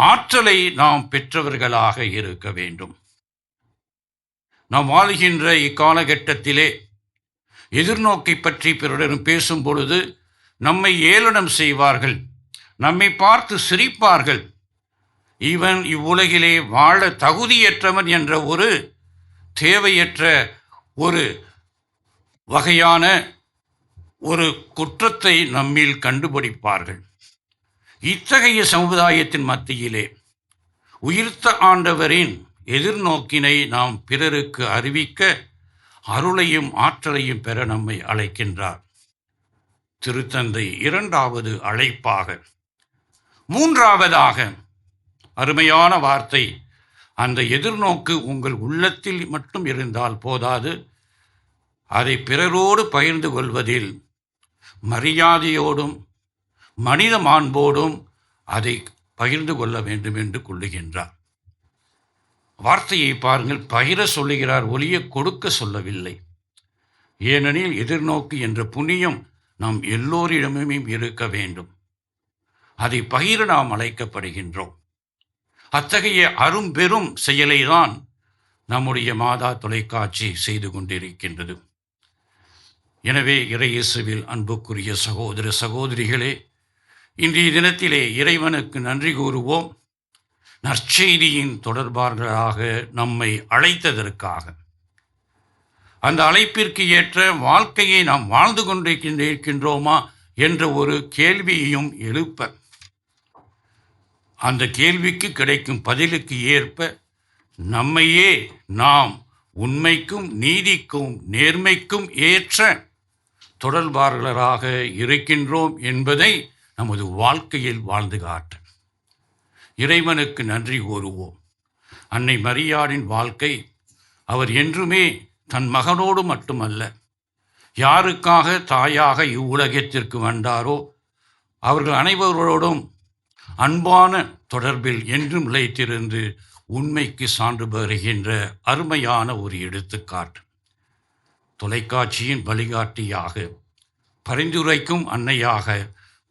C: ஆற்றலை நாம் பெற்றவர்களாக இருக்க வேண்டும். நாம் வாழ்கின்ற இக்காலகட்டத்திலே எதிர்நோக்கை பற்றி பிறரிடம் பேசும் பொழுது நம்மை ஏளனம் செய்வார்கள், நம்மை பார்த்து சிரிப்பார்கள். இவன் இவ்வுலகிலே வாழ தகுதியற்றவன் என்ற ஒரு தேவையற்ற ஒரு வகையான ஒரு குற்றத்தை நம்மில் கண்டுபிடிப்பார்கள். இத்தகைய சமுதாயத்தின் மத்தியிலே உயிர்த்த ஆண்டவரின் எதிர்நோக்கினை நாம் பிறருக்கு அறிவிக்க அருளையும் ஆற்றலையும் பெற நம்மை அழைக்கின்றார் திருத்தந்தை. இரண்டாவது அழைப்பாக. மூன்றாவதாக, அருமையான வார்த்தை, அந்த எதிர்நோக்கு உங்கள் உள்ளத்தில் மட்டும் இருந்தால் போதாது, அதை பிறரோடு பகிர்ந்து கொள்வதில் மரியாதையோடும் மனித மாண்போடும் அதை பகிர்ந்து கொள்ள வேண்டும் என்று கொள்ளுகின்றார். வார்த்தையை பாருங்கள், பகிர சொல்லுகிறார், ஒளிய கொடுக்க சொல்லவில்லை. ஏனெனில் எதிர்நோக்கு என்ற புண்ணியம் நாம் எல்லோரிடமும் இருக்க வேண்டும். அதை பகிர நாம் அழைக்கப்படுகின்றோம். அத்தகைய அரும்பெரும் செயலை தான் நம்முடைய மாதா தொலைக்காட்சி செய்து கொண்டிருக்கின்றது. எனவே இறையேசுவில் அன்புக்குரிய சகோதர சகோதரிகளே, இன்றைய தினத்திலே இறைவனுக்கு நன்றி கூறுவோம். நற்செய்தியின் தொடர்பாளர்களாக நம்மை அழைத்ததற்காக, அந்த அழைப்பிற்கு ஏற்ற வாழ்க்கையை நாம் வாழ்ந்து கொண்டிருக்கின்றோமா என்ற ஒரு கேள்வியையும் எழுப்ப, அந்த கேள்விக்கு கிடைக்கும் பதிலுக்கு ஏற்ப நம்மையே நாம் உண்மைக்கும் நீதிக்கும் நேர்மைக்கும் ஏற்ற தொடர்பாளர்களாக இருக்கின்றோம் என்பதை நமது வாழ்க்கையில் வாழ்ந்து காட்ட இறைவனுக்கு நன்றி கூறுவோம். அன்னை மரியாளின் வாழ்க்கை, அவர் என்றுமே தன் மகனோடு மட்டுமல்ல, யாருக்காக தாயாக இவ்வுலகத்திற்கு வந்தாரோ அவர்கள் அனைவரோடும் அன்பான தொடர்பில் என்றும் நிலைத்திருந்து உண்மைக்கு சான்று பெறுகின்ற அருமையான ஒரு எடுத்துக்காட்டு. தொலைக்காட்சியின் வழிகாட்டியாக, பரிந்துரைக்கும் அன்னையாக,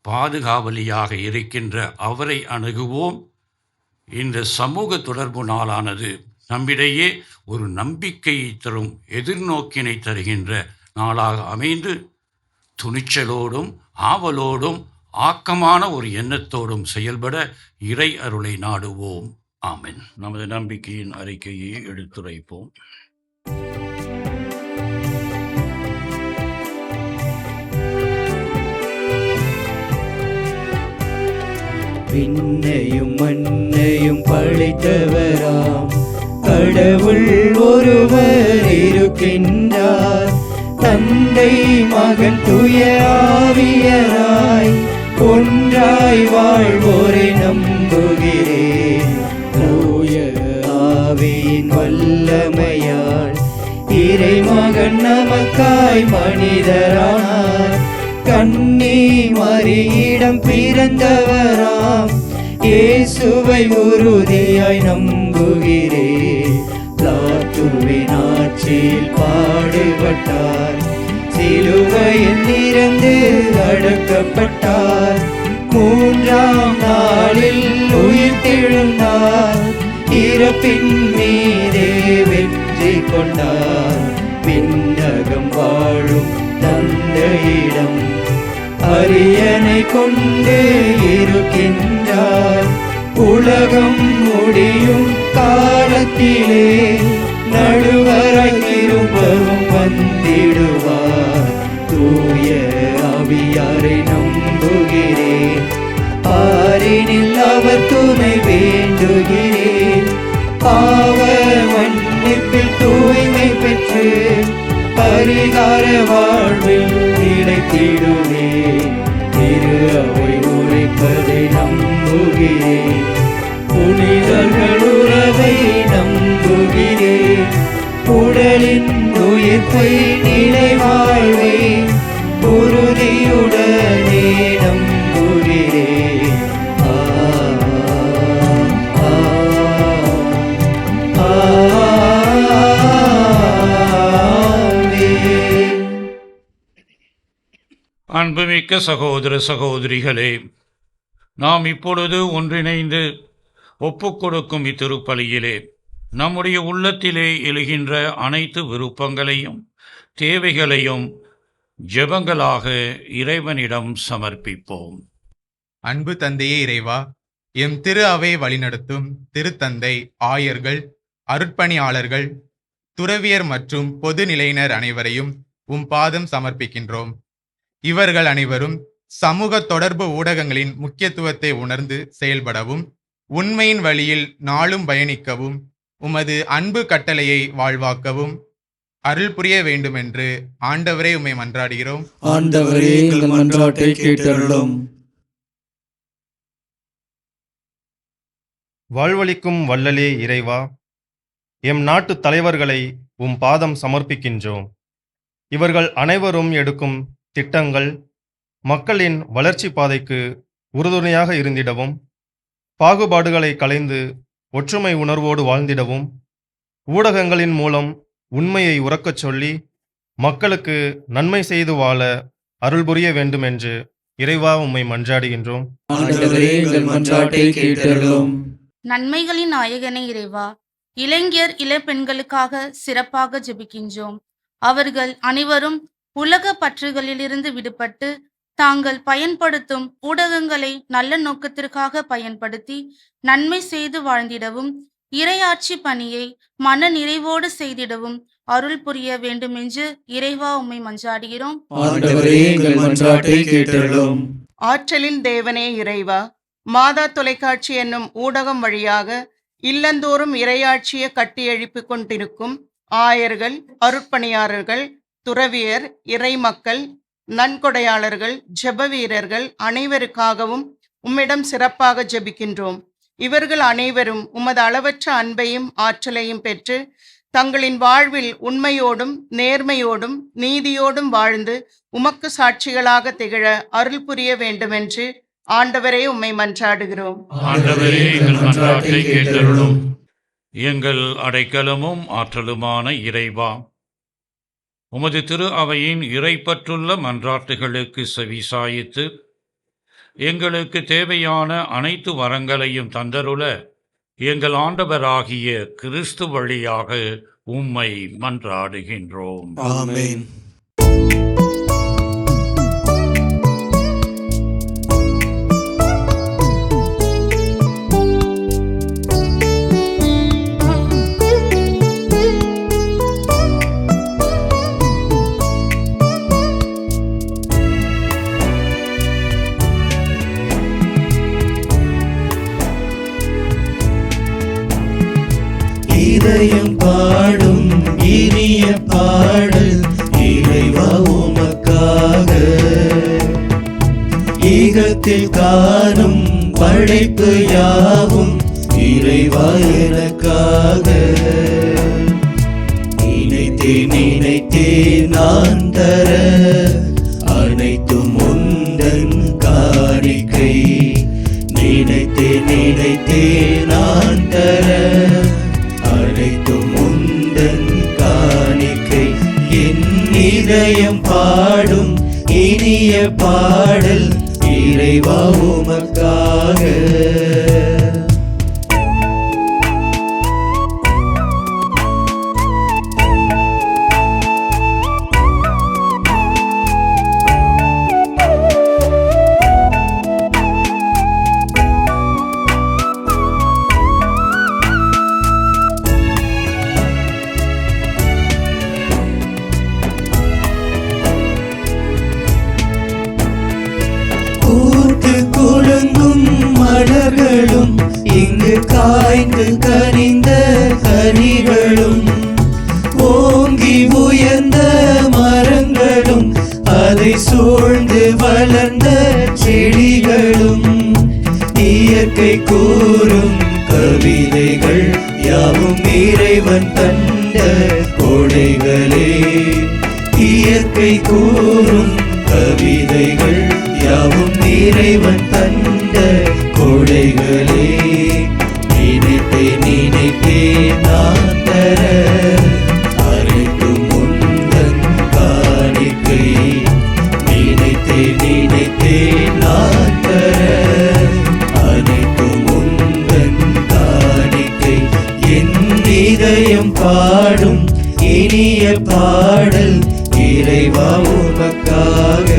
C: பாதுகாவலியாக இருக்கின்ற அவரை அணுகுவோம். இந்த சமூக தொடர்பு நாளானது நம்மிடையே ஒரு நம்பிக்கையை தரும், எதிர்நோக்கினை தருகின்ற நாளாக அமைந்து துணிச்சலோடும் ஆவலோடும் ஆக்கமான ஒரு எண்ணத்தோடும் செயல்பட இறை அருளை நாடுவோம். ஆமென். நமது நம்பிக்கையின் அறிக்கையை எடுத்துரைப்போம்.
F: விண்ணையும் மண்ணையும் படைத்தவராம் கடவுள் ஒருவர் இருக்கின்றார். தந்தை மகன் தூய ஆவியராய் ஒன்றாய் வாழ்வோரை நம்புகிறேன். தூய ஆவியின் வல்லமையால் இறைமா மகன் நமக்காய் மனிதரானார். கன்னி மரியிடம் பிறந்தவராம் இயேசுவை உறுதியாய் நம்புகிறேன். பிலாத்துவின் ஆட்சியில் பாடுபட்டார், சிலுவையில் இறந்து அடக்கப்பட்டார், 3ஆம் நாளில் உயிர்த்தெழுந்தார், இறப்பின் மீதே வெற்றி கொண்டார். விண்ணகம் வாழும் தந்தையிடம் அரியணை கொண்டு இருக்கின்றார். உலகம் முடியும் காலத்திலே நடுவராய் திரும்பவும் வந்திடுவார். தூய ஆவியாரை நம்புகிறேன், பாரினில் அவர் துணை வேண்டுகிறேன். பாவ மன்னிப்பில் தூய்மை பெற்று பரிகார வாழ்வில் நிலைத்திடுவேன். திரு அவை உரைப்பதை நம்புகிறேன், புனிதர்கள் உறவை நம்புகிறேன். உடலின் உயிர்ப்பை நிலை வாழ்வை உறுதியுடனே நம்புகிறேன்.
C: அன்புமிக்க சகோதர சகோதரிகளே, நாம் இப்பொழுது ஒன்றிணைந்து ஒப்புக்கொடுக்கும் இத்திருப்பலியிலே நம்முடைய உள்ளத்திலே எழுகின்ற அனைத்து விருப்பங்களையும் தேவைகளையும் ஜெபங்களாக இறைவனிடம் சமர்ப்பிப்போம்.
H: அன்பு தந்தையே இறைவா, எம் திரு அவை வழிநடத்தும் திருத்தந்தை, ஆயர்கள், அருட்பணியாளர்கள், துறவியர் மற்றும் பொது நிலையினர் அனைவரையும் உம் பாதம் சமர்ப்பிக்கின்றோம். இவர்கள் அனைவரும் சமூக தொடர்பு ஊடகங்களின் முக்கியத்துவத்தை உணர்ந்து செயல்படவும், உண்மையின் வழியில் நாளும் பயணிக்கவும், உமது அன்பு கட்டளையை வாழ்வாக்கவும் அருள் புரிய வேண்டுமென்று ஆண்டவரே உம்மை மன்றாடுகிறோம்.
B: ஆண்டவரே, எங்கள் மன்றாட்டை கேட்டருளும்.
I: வாழ்வளிக்கும் வள்ளலே இறைவா, எம் நாட்டு தலைவர்களை உம் பாதம் சமர்ப்பிக்கின்றோம். இவர்கள் அனைவரும் எடுக்கும் திட்டங்கள் மக்களின் வளர்ச்சி பாதைக்கு உறுதுணையாக இருந்திடவும், பாகுபாடுகளை களைந்து ஒற்றுமை உணர்வோடு வாழ்ந்திடவும், ஊடகங்களின் மூலம் உண்மையை உறக்கச் சொல்லி மக்களுக்கு நன்மை செய்து வாழ அருள் புரிய வேண்டுமென்று இறைவா உம்மை மன்றாடுகின்றோம்.
B: ஆண்டவரே, எங்கள் மன்றாட்டை கேட்டருளும்.
J: நன்மைகளின் நாயகனே இறைவா, இளைஞர் இளப்பெண்களுக்காக சிறப்பாக ஜெபிக்கின்றோம். அவர்கள் அனைவரும் உலக பற்றுகளிலிருந்து விடுபட்டு தாங்கள் பயன்படுத்தும் ஊடகங்களை நல்ல நோக்கத்திற்காக பயன்படுத்தி நன்மை செய்து வாழ்ந்திடவும், இறையாட்சி பணியை மன நிறைவோடு செய்திடவும் அருள் புரிய வேண்டுமென்று இறைவா உம்மை மன்றாடுகிறோம்.
B: ஆண்டவரே, எங்கள் மன்றாட்டை கேட்டருளும்.
K: ஆற்றலின் தேவனே இறைவா, மாதா தொலைக்காட்சி என்னும் ஊடகம் வழியாக இல்லந்தோறும் இறையாட்சியை கட்டியெழுப்பிக் கொண்டிருக்கும் ஆயர்கள், அருட்பணியாளர்கள், துறவியர், இறைமக்கள், நன்கொடையாளர்கள், ஜெப வீரர்கள் அனைவருக்காகவும் உம்மிடம் சிறப்பாக ஜெபிக்கின்றோம். இவர்கள் அனைவரும் உமது அளவற்ற அன்பையும் ஆற்றலையும் பெற்று தங்களின் வாழ்வில் உண்மையோடும் நேர்மையோடும் நீதியோடும் வாழ்ந்து உமக்கு சாட்சிகளாக திகழ அருள் புரிய வேண்டுமென்று ஆண்டவரே உம்மை மன்றாடுகிறோம்.
C: ஆண்டவரே, எங்கள் மன்றாட்டை கேட்டருளும். எங்கள் அடைக்கலமும் ஆற்றலுமான இறைவா, உமது திரு அவையின் இறைப்பற்றுள்ள மன்றாட்டுகளுக்கு செவிசாயித்து எங்களுக்கு தேவையான அனைத்து வரங்களையும் தந்தருள எங்கள் ஆண்டவராகிய கிறிஸ்து வழியாக உம்மை மன்றாடுகின்றோம்.
B: ஆமென்.
F: இதயம் பாடும் இனிய பாடல் இறைவா உமக்காக, ஈகத்தில் காணும் படைப்பு யாவும் இறைவா எனக்காக. இணைத்தே நினைத்தேன் நான் தர அனைத்தும் உந்தன் காணிக்கை. நினைத்தேன் நான் தர அனைத்தும் உந்தன் காணிக்கை. என் இதயம் பாடும் இனிய பாடல் இறைவா உமக்காக. மலர்களும் இங்கு காய்ந்து கனிந்த கனிகளும், ஓங்கி உயர்ந்த மரங்களும் அதை சூழ்ந்து வளர்ந்த செடிகளும், இயற்கை கூறும் கவிதைகள் யாவும் இறைவன் தந்த கொடைகளே. இயற்கை கூறும் கவிதைகள் யாவும் இறைவன் தந்த கொடைகளே. நினைத்தேன் நான் தர அனைத்தும் உந்தன் காணிக்கை. நினைத்தேன் நான் தர அனைத்தும் உந்தன் காணிக்கை. என் இதயம் பாடும் இனிய பாடல் இறைவா உமக்காக.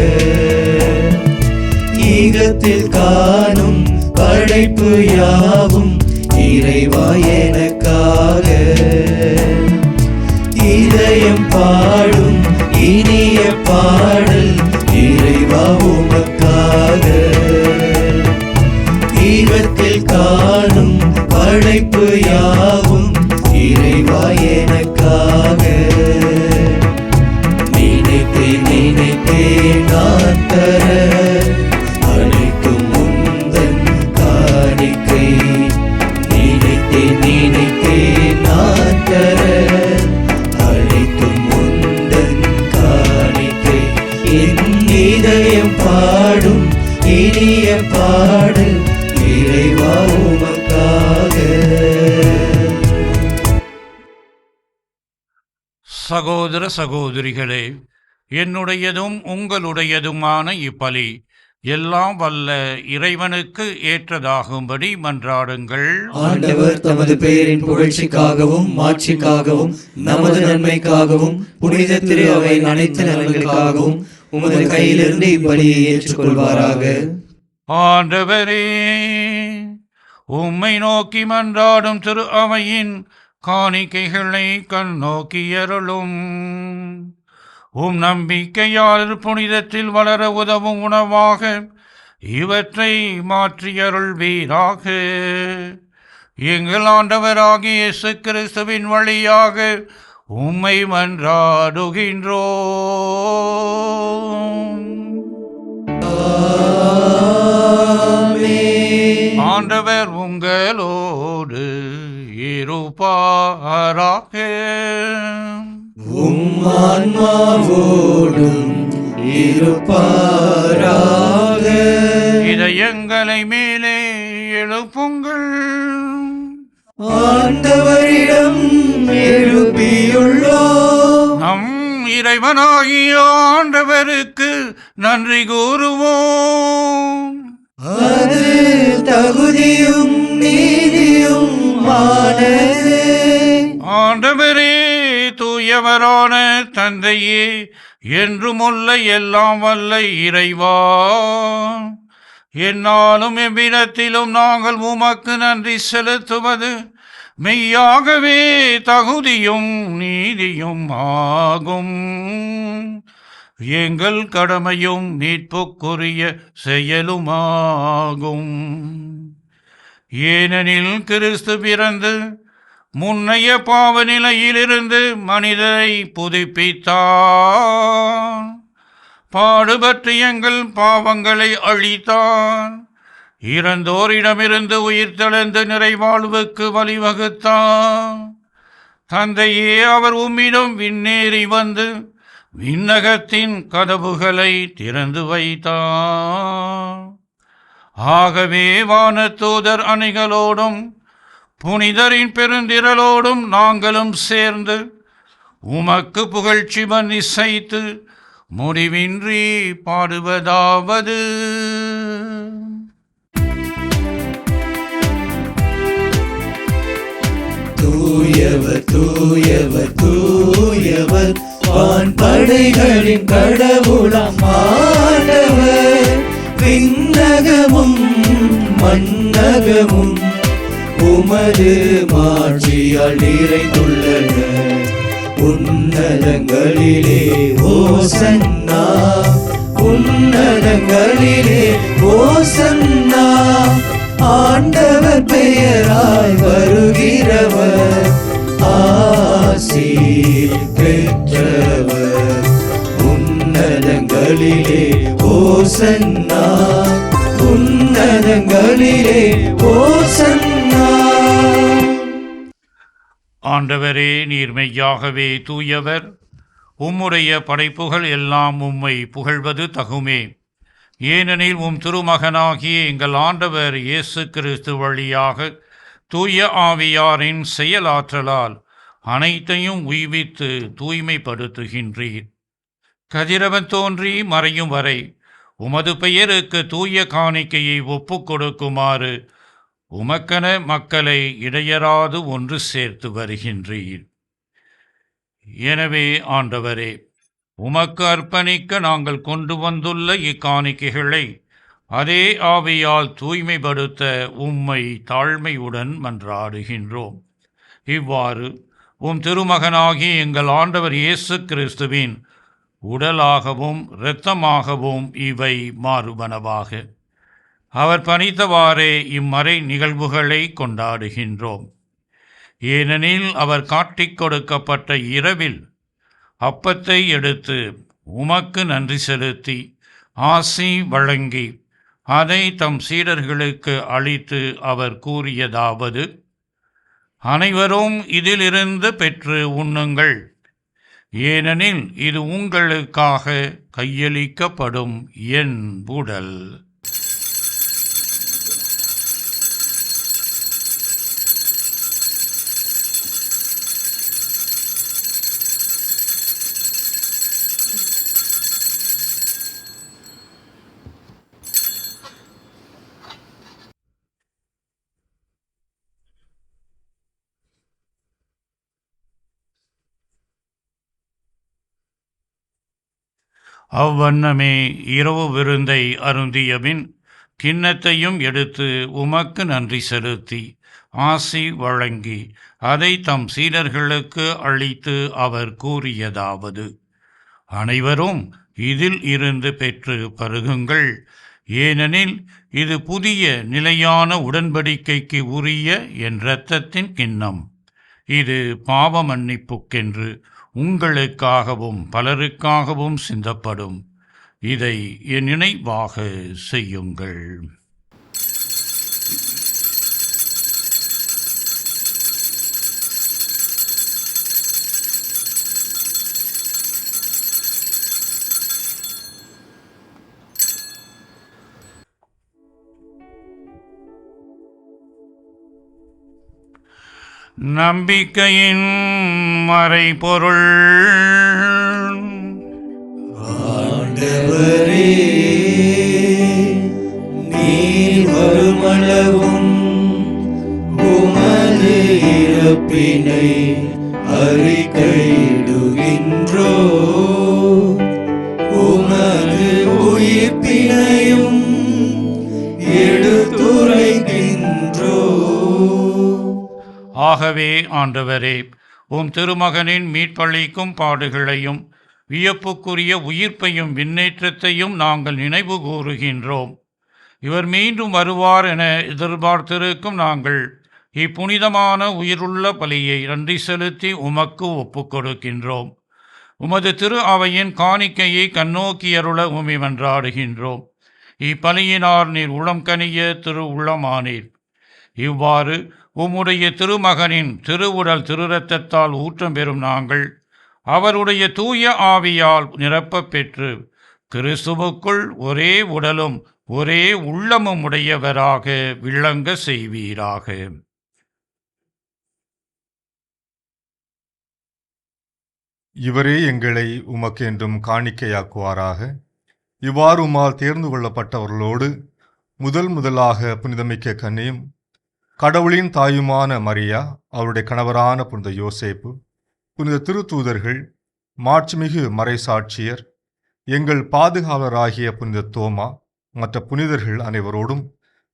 F: ஈகத்தில் காணும் படைப்பு யாவும் இறைவா எனக்காக. இதயம் பாடும் இனிய பாடல் இறைவா உமக்காக. ஈகத்தில் காணும் படைப்பு யாவும் இறைவா எனக்காக. நினைத்தேன் நான் தர அனைத்தும் உந்தன் காணிக்கை. நினைத்தேன் நான் தர அனைத்தும் உந்தன் காணிக்கை. என் இதயம் பாடும் இனிய பாடல் இறைவா உமக்காக.
C: சகோதர சகோதரிகளே, என்னுடையதும் உங்களுடையதுமான இப்பலி எல்லாம் வல்ல இறைவனுக்கு ஏற்றதாகும்படி மன்றாடுங்கள்.
F: ஆண்டவர் தமது பெயரின் புகழ்ச்சிக்காகவும் மாட்சிக்காகவும் நமது நன்மைக்காகவும் புனித திரு அவையின் அனைத்து நலன்களுக்காகவும் உமது கையிலிருந்து இப்பலியை ஏற்றுக்கொள்வாராக.
C: ஆண்டவரே, உம்மை நோக்கி மன்றாடும் திரு அவையின் காணிக்கைகளை கண்ணோக்கியருளும். உம் நம்பிக்கையாளர் புனிதத்தில் வளர உதவும் உணவாக இவற்றை மாற்றியருள்வீராக. எங்கள் ஆண்டவராகிய இயேசு கிறிஸ்துவின் வழியாக உம்மை மன்றாடுகின்றோம். ஆண்டவர் உங்களோடு இருப்பாராக.
F: ஆன்மாவோடும் இருப்பாராக.
C: இதயங்களை மேலே எழுப்புங்கள்.
F: ஆண்டவரிடம் எழுப்பியுள்ளோம்.
C: நம் இறைவனாகிய ஆண்டவருக்கு நன்றி கூறுவோம்.
F: அது தகுதியும் நீதியும் ஆனதே.
C: ஆண்டவரே, தூயவரான தந்தையே, என்றுமுள்ள எல்லாம் வல்ல இறைவா, என்னாலும் எவ்விடத்திலும் நாங்கள் உமக்கு நன்றி செலுத்துவது மெய்யாகவே தகுதியும் நீதியும் ஆகும். எங்கள் கடமையும் மீட்புக்குரிய செயலுமாகும். ஏனெனில் கிறிஸ்து பிறந்து முன்னைய பாவ நிலையிலிருந்து மனிதரை புதுப்பித்தார். பாடுபட்டு எங்கள் பாவங்களை அழித்தார். இறந்தோரிடமிருந்து உயிர்த்தெழுந்து நிறைவாழ்வுக்கு வழிவகுத்தார். தந்தையே, அவர் உம்மிடம் விண்ணேறி வந்து விண்ணகத்தின் கதவுகளை திறந்து வைத்தார். ஆகவே வானதூதர் அணிகளோடும் புனிதரின் பெருந்திரளோடும் நாங்களும் சேர்ந்து உமக்கு புகழ்ச்சி இசைத்து முடிவின்றி பாடுவதாவது:
F: தூயவர் தூயவர் தூயவர் வான்படைகளின் கடவுளாம் ஆண்டவர். விண்ணகமும் மண்ணகமும் உமது மாட்சியால் நிறைந்துள்ளன. உன்னதங்களிலே ஓசன்னா, உன்னதங்களிலே ஓசன்னா. ஆண்டவர் பெயராய் வருகிறவர் ஆசி பெற்றவர். உன்னதங்களிலே ஓசன்னா, உன்னதங்களிலே ஓசன்னா.
C: ஆண்டவரே, நீர் மெய்யாகவே தூயவர். உம்முடைய படைப்புகள் எல்லாம் உம்மை புகழ்வது தகுமே. ஏனெனில் உம் திருமகனாகிய எங்கள் ஆண்டவர் இயேசு கிறிஸ்து வழியாக தூய ஆவியாரின் செயலாற்றலால் அனைத்தையும் உய்வித்து தூய்மைப்படுத்துகின்றீர். கதிரவன் தோன்றி மறையும் வரை உமது பெயருக்கு தூய காணிக்கையை ஒப்புக் கொடுக்குமாறு உமக்கென மக்களை இடையராது ஒன்று சேர்த்து வருகின்றீர். எனவே ஆண்டவரே, உமக்கு அர்ப்பணிக்க நாங்கள் கொண்டு வந்துள்ள இக்காணிக்கைகளை அதே ஆவியால் தூய்மைப்படுத்த உம்மை தாழ்மையுடன் மன்றாடுகின்றோம். இவ்வாறு உம் திருமகனாகி எங்கள் ஆண்டவர் இயேசு கிறிஸ்துவின் உடலாகவும் இரத்தமாகவும் இவை மாறுபனவாக. அவர் பணித்தவாறே இம்மறை நிகழ்வுகளை கொண்டாடுகின்றோம். ஏனெனில் அவர் காட்டிக் கொடுக்கப்பட்ட இரவில் அப்பத்தை எடுத்து உமக்கு நன்றி செலுத்தி ஆசி வழங்கி அதை தம் சீடர்களுக்கு அளித்து அவர் கூறியதாவது: அனைவரும் இதிலிருந்து பெற்று உண்ணுங்கள், ஏனெனில் இது உங்களுக்காக கையளிக்கப்படும் என் உடல். அவ்வண்ணமே இரவு விருந்தை அருந்தியபின் கிண்ணத்தையும் எடுத்து உமக்கு நன்றி செலுத்தி ஆசி வழங்கி அதை தம் சீடர்களுக்கு அளித்து அவர் கூறியதாவது: அனைவரும் இதில் இருந்து பெற்று பருகுங்கள், ஏனெனில் இது புதிய நிலையான உடன்படிக்கைக்கு உரிய என் இரத்தத்தின் கிண்ணம். இது பாவ மன்னிப்புக்கென்று உங்களுக்காகவும் பலருக்காகவும் சிந்தப்படும். இதை என் நினைவாக செய்யுங்கள். நம்பிக்கையின் மறைபொருள்.
F: ஆண்டவரே, நீர் வருமளவும் உமது இறப்பினை அறிக்கையிடுகின்றோ, உமது உயிர்ப்பினையும் எடுத்துரைக்கின்றோ.
C: ஆகவே ஆண்டவரே, உம் திருமகனின் மீட்பளிக்கும் பாடுகளையும் வியப்புக்குரிய உயிர்ப்பையும் விண்ணேற்றத்தையும் நாங்கள் நினைவு கூறுகின்றோம். இவர் மீண்டும் வருவார் என எதிர்பார்த்திருக்கும் நாங்கள் இப்புனிதமான உயிருள்ள பலியை நன்றி செலுத்தி உமக்கு ஒப்புக் கொடுக்கின்றோம். உமது திரு அவையின் காணிக்கையை கண்ணோக்கியருள உம்மை மன்றாடுகின்றோம். இப்பலியினார் நீர் உளம் கனிய திரு உள்ளமானீர். இவ்வாறு உம்முடைய திருமகனின் திருவுடல் திருரத்தத்தால் ஊற்றம் பெறும் நாங்கள் அவருடைய தூய ஆவியால் நிரப்பப் பெற்று கிறிஸ்துவுக்குள் ஒரே உடலும் ஒரே உள்ளமும் உடையவராக விளங்க செய்வீராக.
L: இவரே எங்களை உமக்கென்றும் காணிக்கையாக்குவாராக. இவ்வாறு உம்மால் தேர்ந்து கொள்ளப்பட்டவர்களோடு முதலாக புனிதமிக்க கன்னியும் கடவுளின் தாயுமான மரியா, அவருடைய கணவரான புனித யோசேப்பு, புனித திருத்தூதர்கள், மாட்சிமிகு மறைசாட்சியர், எங்கள் பாதுகாவலராகிய புனித தோமா, மற்ற புனிதர்கள் அனைவரோடும்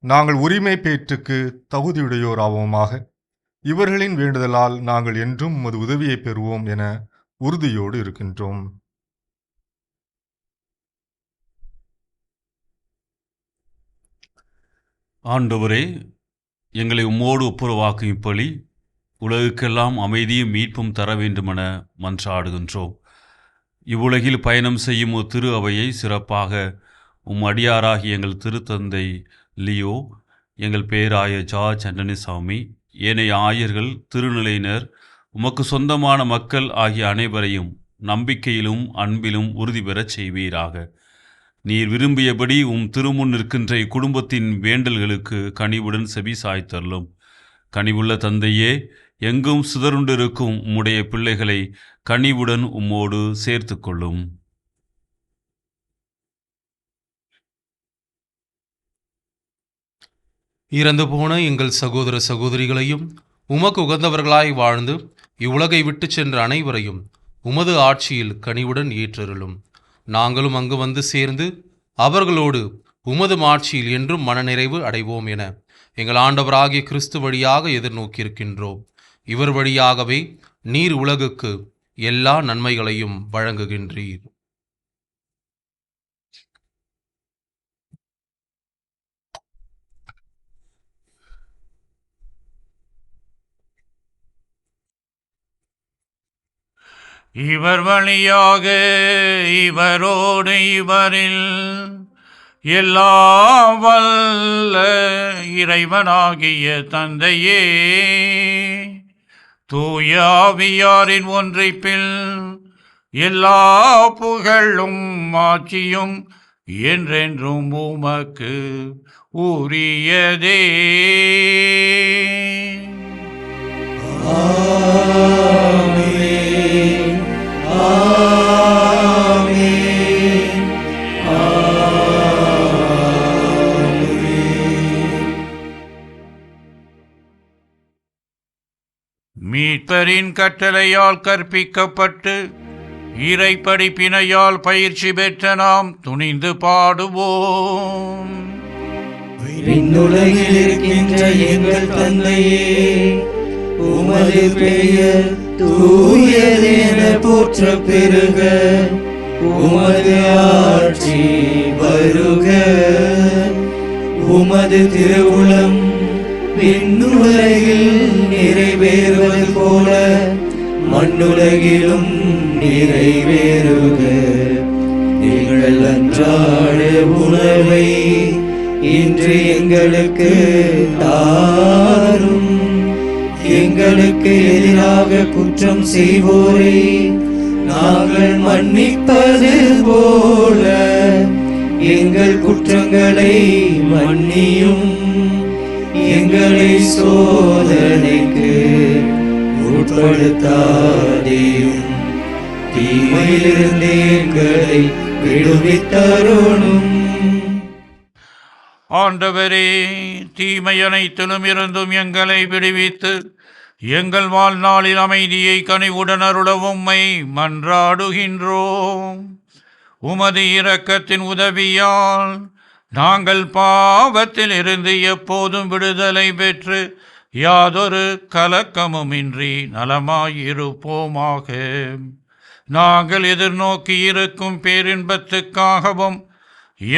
L: நாங்கள் உரிமை பேற்றுக்கு தகுதியுடையோராவோமாக. இவர்களின் வேண்டுதலால் நாங்கள் என்றும் உமது உதவியை பெறுவோம் என உறுதியோடு இருக்கின்றோம்.
M: ஆண்டவரே, எங்களை உம்மோடு ஒப்புரவாக்கும் இப்பலி உலகுக்கெல்லாம் அமைதியும் மீட்பும் தர வேண்டுமென மன்றாடுகின்றோம். இவ்வுலகில் பயணம் செய்யும் ஒரு திரு அவையை சிறப்பாக அடியாராகி எங்கள் திருத்தந்தை லியோ, எங்கள் பேராய ஜார்ஜ் ஆண்டனிசாமி, ஏனைய ஆயர்கள், திருநிலையினர், உமக்கு சொந்தமான மக்கள் ஆகிய அனைவரையும் நம்பிக்கையிலும் அன்பிலும் உறுதி பெறச் செய்வீராக. நீர் விரும்பியபடி திருமுன் நிற்கின்ற இக்குடும்பத்தின் வேண்டல்களுக்கு கனிவுடன் செவி சாய்த்தருளும். கனிவுள்ள தந்தையே, எங்கும் சிதறுண்டிருக்கும் உம்முடைய பிள்ளைகளை கனிவுடன் உம்மோடு சேர்த்து கொள்ளும்.
N: இறந்து போன எங்கள் சகோதர சகோதரிகளையும் உமக்கு உகந்தவர்களாய் வாழ்ந்து இவ்வுலகை விட்டு சென்ற அனைவரையும் உமது ஆட்சியில் கனிவுடன் ஏற்றருளும். நாங்களும் அங்கு வந்து சேர்ந்து அவர்களோடு உமது ஆட்சியில் என்றும் மனநிறைவு அடைவோம் என எங்கள் ஆண்டவராகிய கிறிஸ்து வழியாக எதிர்நோக்கியிருக்கின்றோம். இவர் வழியாகவே நீர் உலகுக்கு எல்லா நன்மைகளையும் வழங்குகின்றீர்.
C: இவர் வழியாக இவரோடு இவரில் எல்லாம் வல்ல இறைவனாகிய தந்தையே, தூய ஆவியாரின் ஒன்றிப்பில் எல்லா புகழும் ஆட்சியும் என்றென்றும் உமக்கு உரியதே. மீட்பரின் கட்டளையால் கற்பிக்கப்பட்டு இறை படிப்பினையால் பயிற்சி பெற்ற நாம் துணிந்து பாடுவோம்.
F: விண்ணுலகில் இருக்கின்ற எங்கள் தந்தையே, உமது பெயர் தூயதென போற்ற பெருக, உமது ஆட்சி வருக, உமது திருவுளம் விண்ணுலகில் நிறைவேறுவது போல மண்ணுலகிலும் நிறைவேறுக. எங்கள் அன்றாட உணவை இன்று எங்களுக்கு தாரும். எங்களுக்கு எதிராக குற்றம் செய்வோரை நாங்கள் மன்னிப்பது போல எங்கள் குற்றங்களை மன்னியும். எங்களை சோதனைக்கு உட்படுத்தாதேயும், தீமையிலிருந்து எங்களை விடுவித்தருளும்.
C: ஆண்டவரே, தீமை அனைத்திலும் இருந்தும் எங்களை விடுவித்து எங்கள் வாழ்நாளில் அமைதியை கனிவுடன் அருள உம்மை மன்றாடுகின்றோம். உமது இரக்கத்தின் உதவியால் நாங்கள் பாவத்தில் இருந்து எப்போதும் விடுதலை பெற்று யாதொரு கலக்கமுமின்றி நலமாயிருப்போமாக. நாங்கள் எதிர்நோக்கி இருக்கும் பேரின்பத்துக்காகவும்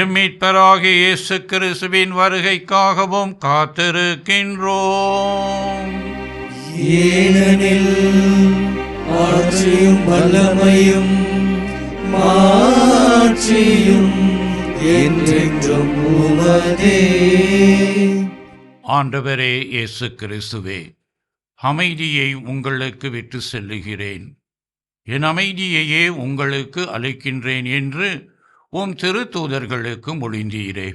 C: எம்மீட்பராகிய இயேசு கிறிஸ்துவின் வருகைக்காகவும் காத்திருக்கின்றோம்.
F: ஏனெனில் ஆட்சியும் வல்லமையும் மாட்சியும் என்றென்றும் உமதே.
C: ஆண்டவரே இயேசு கிறிஸ்துவே, அமைதியை உங்களுக்கு விட்டு செல்லுகிறேன், என் அமைதியையே உங்களுக்கு அளிக்கின்றேன் என்று உம் திருத்தூதர்களுக்கு மொழிந்தீரே.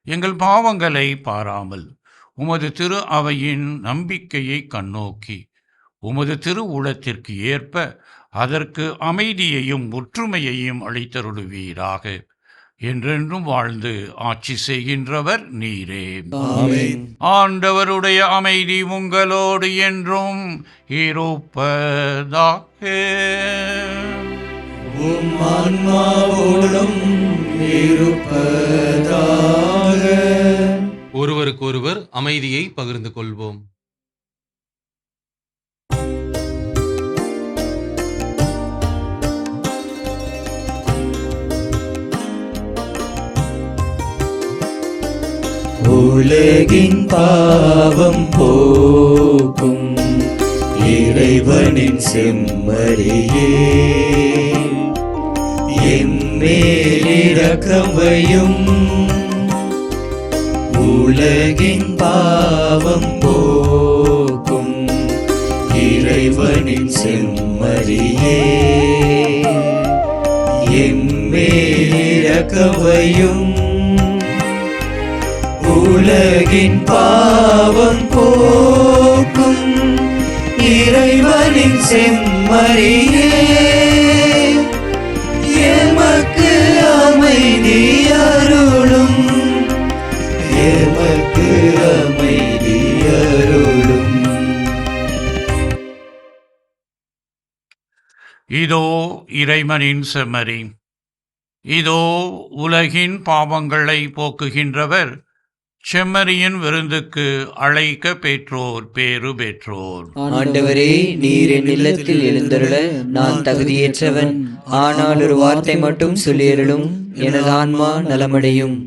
C: எங்கள் பாவங்களை பாராமல் உமது திரு அவையின் நம்பிக்கையை கண்ணோக்கி உமது திரு உள்ளத்திற்கு ஏற்ப அதற்கு அமைதியையும் ஒற்றுமையையும் அளித்தருளுவீராக. என்றென்றும் வாழ்ந்து ஆட்சி செய்கின்றவர் நீரே.
F: ஆமென்.
C: ஆண்டவருடைய அமைதி உங்களோடு என்றும் இருப்பதாக.
F: உம் ஆன்மாவோடும் இருப்பதாக.
N: ஒருவருக்கொருவர் அமைதியை பகிர்ந்து கொள்வோம்.
F: உலகின் பாவம் போக்கும் இறைவனின் செம்மறியே, என் மேல் இரக்கம் வையும். உலகின் பாவம் போக்கும் இறைவனின் செம்மறியே, என் மேல் இரக்கம் வையும். உலகின் பாவம் போக்கும் இறைவனின் செம்மறியே, எமக்கு அமைதி அருளும், எமக்கு அமைதி அருளும்.
C: இதோ இறைவனின் செம்மறி, இதோ உலகின் பாவங்களை போக்குகின்றவர். செம்மறியின் விருந்துக்கு அழைக்க பெற்றோர் பேறு பெற்றோர்.
F: ஆண்டவரே, நீர் என் இல்லத்தில் எழுந்தருள நான் தகுதியற்றவன். ஆனால் ஒரு வார்த்தை மட்டும் சொல்லியருளும், எனது ஆன்மா நலமடையும்.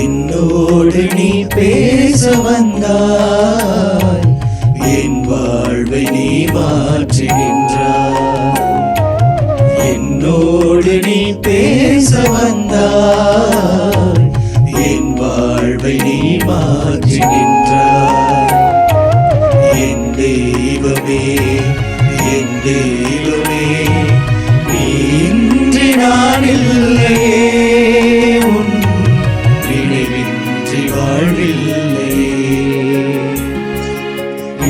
F: என்னோடு நீ பேச வந்தாய், என் வாழ்வை நீ மாற்றுகின்றாய். என்னோடு நீ பேச வந்தாய், என் வாழ்வை நீ மாற்றுகின்றாய். என் தெய்வமே, என் தெய்வமே, நீ இன்றி நான் இல்லையே, உன் நினைவின்றி வாழ்வில்லையே.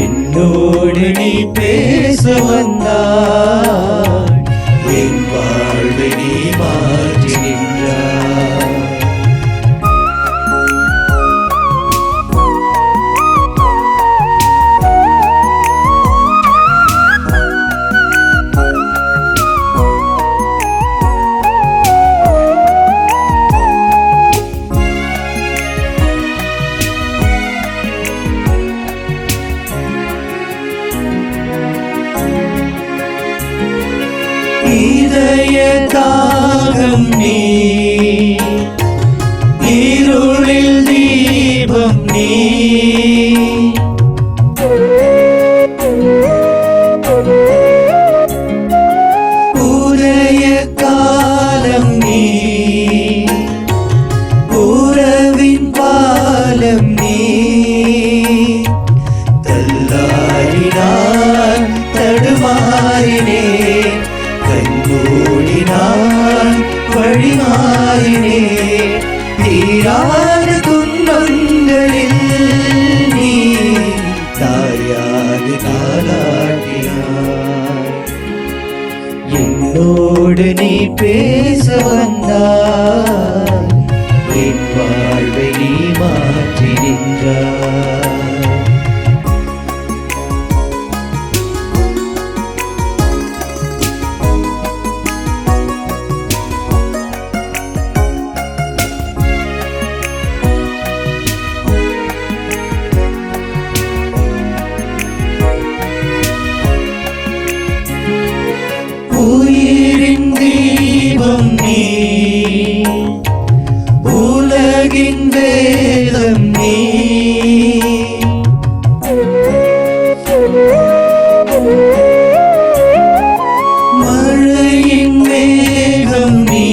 F: என்னோடு நீ பேச வந்தாய், என் வாழ்வை நீ மாற்றுகின்றாய். இதய தாகம் நீ, இருளில் தீபம் நீ. உதய காலம் நீ, உறவின் பாலம் நீ. தள்ளாடினான் தடுமாறினேன், கண்மூடினான் வழிமாறினே. தீராத துன்பங்களில் நீ தாயாக தாலாட்டினாய். என்னோடு நீ பேச வந்தாய், என் வாழ்வை நீ மாற்றி நின்றாய்.
B: மழையின் வேகம் நீ மழையின் வேகம் நீ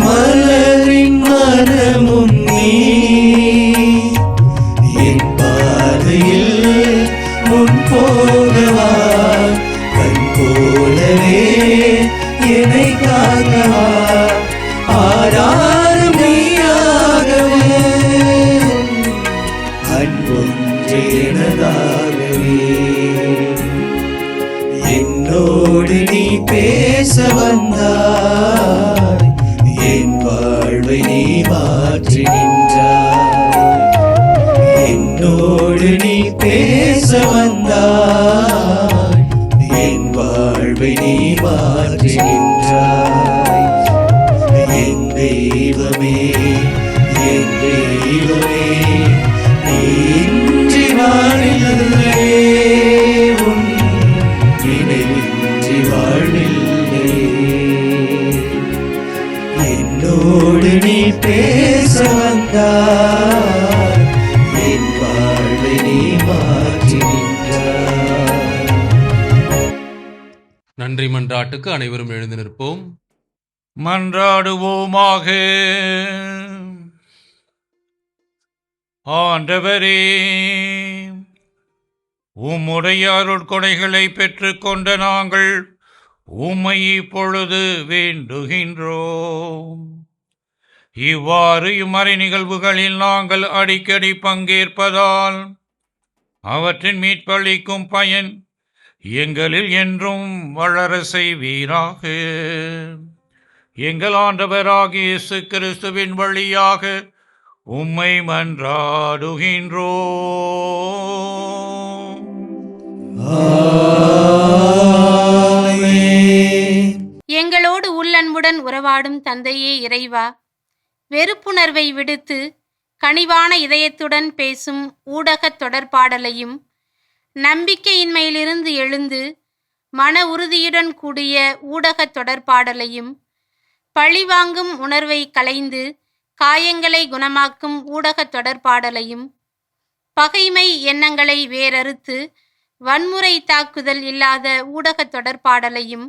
B: மலரின் மனமும் நீ என் பாதையில் முன் போகவா கண் போலவே என்னை காக்கவா ஆதாரம் நீயாகவே அன்பொன்றே எனதாகவே என்னோடு நீ பேச வந்தாய் என் வாழ்வை நீ மாற்றுகின்றாய் என்னோடு நீ பேச வந்தாய் என் வாழ்வை நீ மாற்றுகின்றாய் என் தெய்வமே என் தெய்வமே நீ இன்றி வாழில்லை உன் நினைவின்றி வாழ்வில்லை என்னோடு நீ பேச வந்தாய் என் வாழ்வை நீ மாற்றுகின்றாய்.
N: நன்றி மன்றாட்டுக்கு அனைவரும் எழுந்து நிற்போம்.
C: மன்றாடுவோமாக. ஆண்டவரே, உம்முடைய அருட்கொடைகளை பெற்றுக்கொண்ட நாங்கள் உம்மை இப்பொழுது வேண்டுகின்றோம். இவ்வாறு இம்மறை நிகழ்வுகளில் நாங்கள் அடிக்கடி பங்கேற்பதால் அவற்றின் மீட்பளிக்கும் பயன் எங்களில் என்றும் வளர செய்வீராக. எங்கள் ஆண்டவராகிய இயேசு கிறிஸ்துவின் வழியாக உம்மை மன்றாடுகின்றோம்.
J: எங்களோடு உள்ளன்புடன் உறவாடும் தந்தையே இறைவா, வெறுப்புணர்வை விடுத்து கனிவான இதயத்துடன் பேசும் ஊடகத் தொடர்பாடலையும், நம்பிக்கையின்மையிலிருந்து எழுந்து மன உறுதியுடன் கூடிய ஊடகத் தொடர்பாடலையும், பழிவாங்கும் உணர்வை களைந்து காயங்களை குணமாக்கும் ஊடகத் தொடர்பாடலையும், பகைமை எண்ணங்களை வேரறுத்து வன்முறை தாக்குதல் இல்லாத ஊடகத் தொடர்பாடலையும்,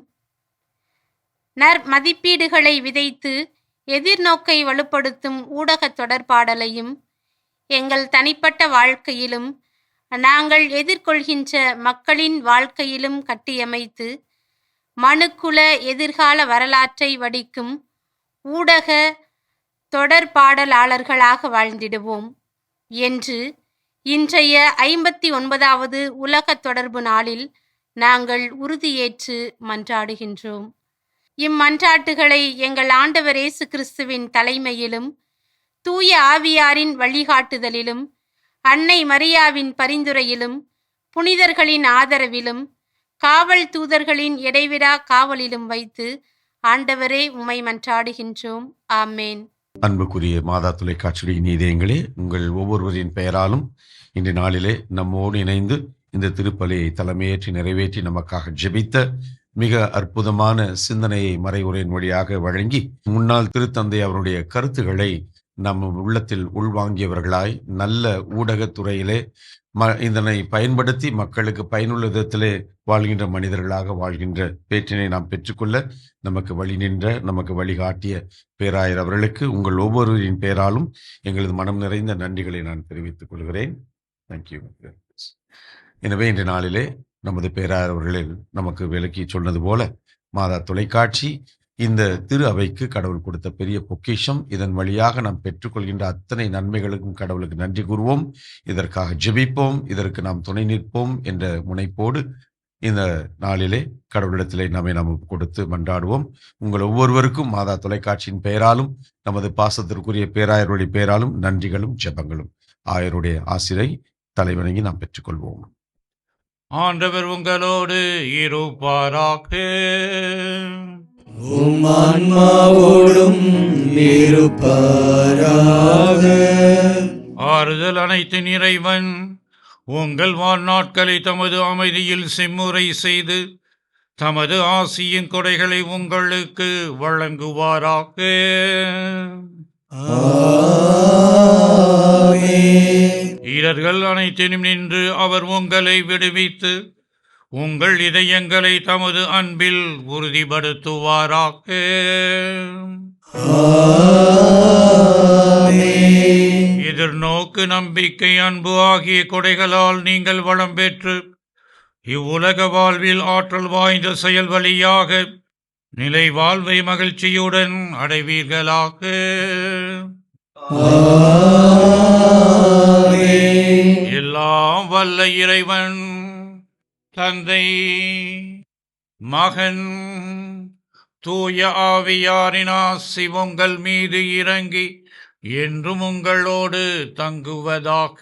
J: மதிப்பீடுகளை விதைத்து எதிர்நோக்கை வலுப்படுத்தும் ஊடகத் தொடர்பாடலையும் எங்கள் தனிப்பட்ட வாழ்க்கையிலும் நாங்கள் எதிர்கொள்கின்ற மக்களின் வாழ்க்கையிலும் கட்டியமைத்து மனுக்குல எதிர்கால வரலாற்றை வடிக்கும் ஊடக தொடர்பாடலாளர்களாக வாழ்ந்திடுவோம் என்று இன்றைய 59வது உலக தொடர்பு நாளில் நாங்கள் உறுதியேற்று மன்றாடுகின்றோம். இம்மன்றாட்டுகளை எங்கள் ஆண்டவர் இயேசு கிறிஸ்துவின் தலைமையிலும் தூய ஆவியாரின் வழிகாட்டுதலிலும் அன்னை மரியாவின் பரிந்துரையிலும் புனிதர்களின் ஆதரவிலும் காவல் தூதர்களின் இடைவிடா காவலிலும் வைத்து ஆண்டவரே உம்மை மன்றாடுகின்றோம். ஆமேன்.
D: அன்புக்குரிய மாதா தொலைக்காட்சியின் இதயங்களே, உங்கள் ஒவ்வொருவரின் பெயராலும் இன்றைய நாளிலே நம்மோடு இணைந்து இந்த திருப்பலியை தலைமையேற்றி நிறைவேற்றி நமக்காக ஜெபித்த மிக அற்புதமான சிந்தனையை மறைவுரையின் வழியாக வழங்கி முன்னாள் திருத்தந்தை அவருடைய கருத்துக்களை நம் உள்ளத்தில் உள்வாங்கியவர்களாய் நல்ல ஊடகத்துறையிலே இதனை பயன்படுத்தி மக்களுக்கு பயனுள்ள விதத்திலே வாழ்கின்ற மனிதர்களாக வாழ்கின்ற பேற்றினை நாம் பெற்றுக்கொள்ள நமக்கு வழி நின்ற நமக்கு வழிகாட்டிய பேராயர் அவர்களுக்கு உங்கள் ஒவ்வொருவரின் பெயராலும் எங்களது மனம் நிறைந்த நன்றிகளை நான் தெரிவித்துக் கொள்கிறேன். தேங்க்யூ. எனவே இன்றைய நாளிலே நமது பேராயர் அவர்களில் நமக்கு விளக்கி சொன்னது போல மாதா தொலைக்காட்சி இந்த திரு அவைக்கு கடவுள் கொடுத்த பெரிய பொக்கிஷம். இதன் வழியாக நாம் பெற்றுக்கொள்கின்ற அத்தனை நன்மைகளுக்கும் கடவுளுக்கு நன்றி கூறுவோம், இதற்காக ஜெபிப்போம், இதற்கு நாம் துணை நிற்போம் என்ற முனைப்போடு இந்த நாளிலே கடவுளிடத்திலே நாம் கொடுத்து மன்றாடுவோம். உங்கள் ஒவ்வொருவருக்கும் மாதா தொலைக்காட்சியின் பெயராலும் நமது பாசத்திற்குரிய பேராயருடைய பெயராலும் நன்றிகளும் ஜெபங்களும் ஆயருடைய ஆசிரை தலைவணங்கி நாம் பெற்றுக்கொள்வோம்.
C: ஆண்டவர் உங்களோடு இருப்பாராக.
B: உம் ஆன்மாவோடும் இருப்பாராக.
C: ஆறுதல் அனைத்தின் இறைவன் உங்கள் வாழ்நாட்களை தமது அமைதியில் செம்முறை செய்து தமது ஆசியின் கொடைகளை உங்களுக்கு வழங்குவாராக. இடர்கள் அனைத்திலும் நின்று அவர் உங்களை விடுவித்து உங்கள் இதயங்களை தமது அன்பில் உறுதிப்படுத்துவாராக. எதிர்நோக்கு, நம்பிக்கை, அன்பு ஆகிய கொடைகளால் நீங்கள் வளம் பெற்று இவ்வுலக வாழ்வில் ஆற்றல் வாய்ந்த செயல் வழியாக நிலை வாழ்வை மகிழ்ச்சியுடன் அடைவீர்களாக. எல்லாம் வல்ல இறைவன் தந்தை, மகன், தூய ஆவியாரின் ஆசி உங்கள் மீது இறங்கி என்றும் உங்களோடு தங்குவதாக.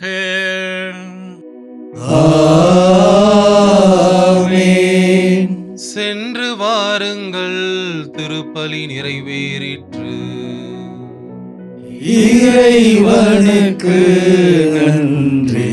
N: சென்று வாருங்கள், திருப்பலி நிறைவேறிற்று.
B: இறைவனுக்கு நன்றி.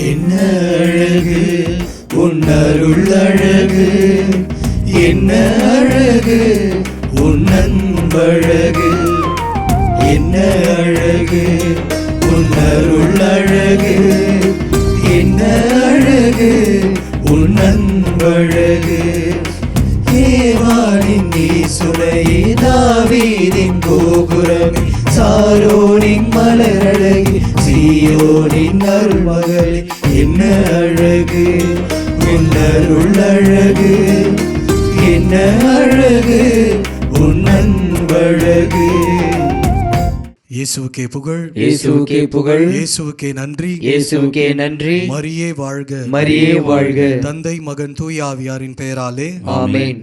B: என்ன அழகு உன்னருள் அழகு, என்ன அழகு உன்னன்பழகு, என்ன அழகு உன்னருள் அழகு, என்ன அழகு உன்னன்பழகு. ஏவானின் ஈசுரையே, தாவீதின் கோபுரமே, சாரோனின் மலரழகி, சீயோனின் அருள்மகளே, என்ன அழகு உன்னருள் அழகு, என்ன அழகு உன்னன்பழகு.
O: இயேசுவுக்கே புகழ்,
F: இயேசுவுக்கே புகழ்,
O: இயேசுவுக்கே நன்றி,
F: இயேசுவுக்கே நன்றி.
O: மரியே வாழ்க,
F: மரியே வாழ்க.
O: தந்தை, மகன், தூய ஆவியாரின் பெயராலே
F: ஆமென்.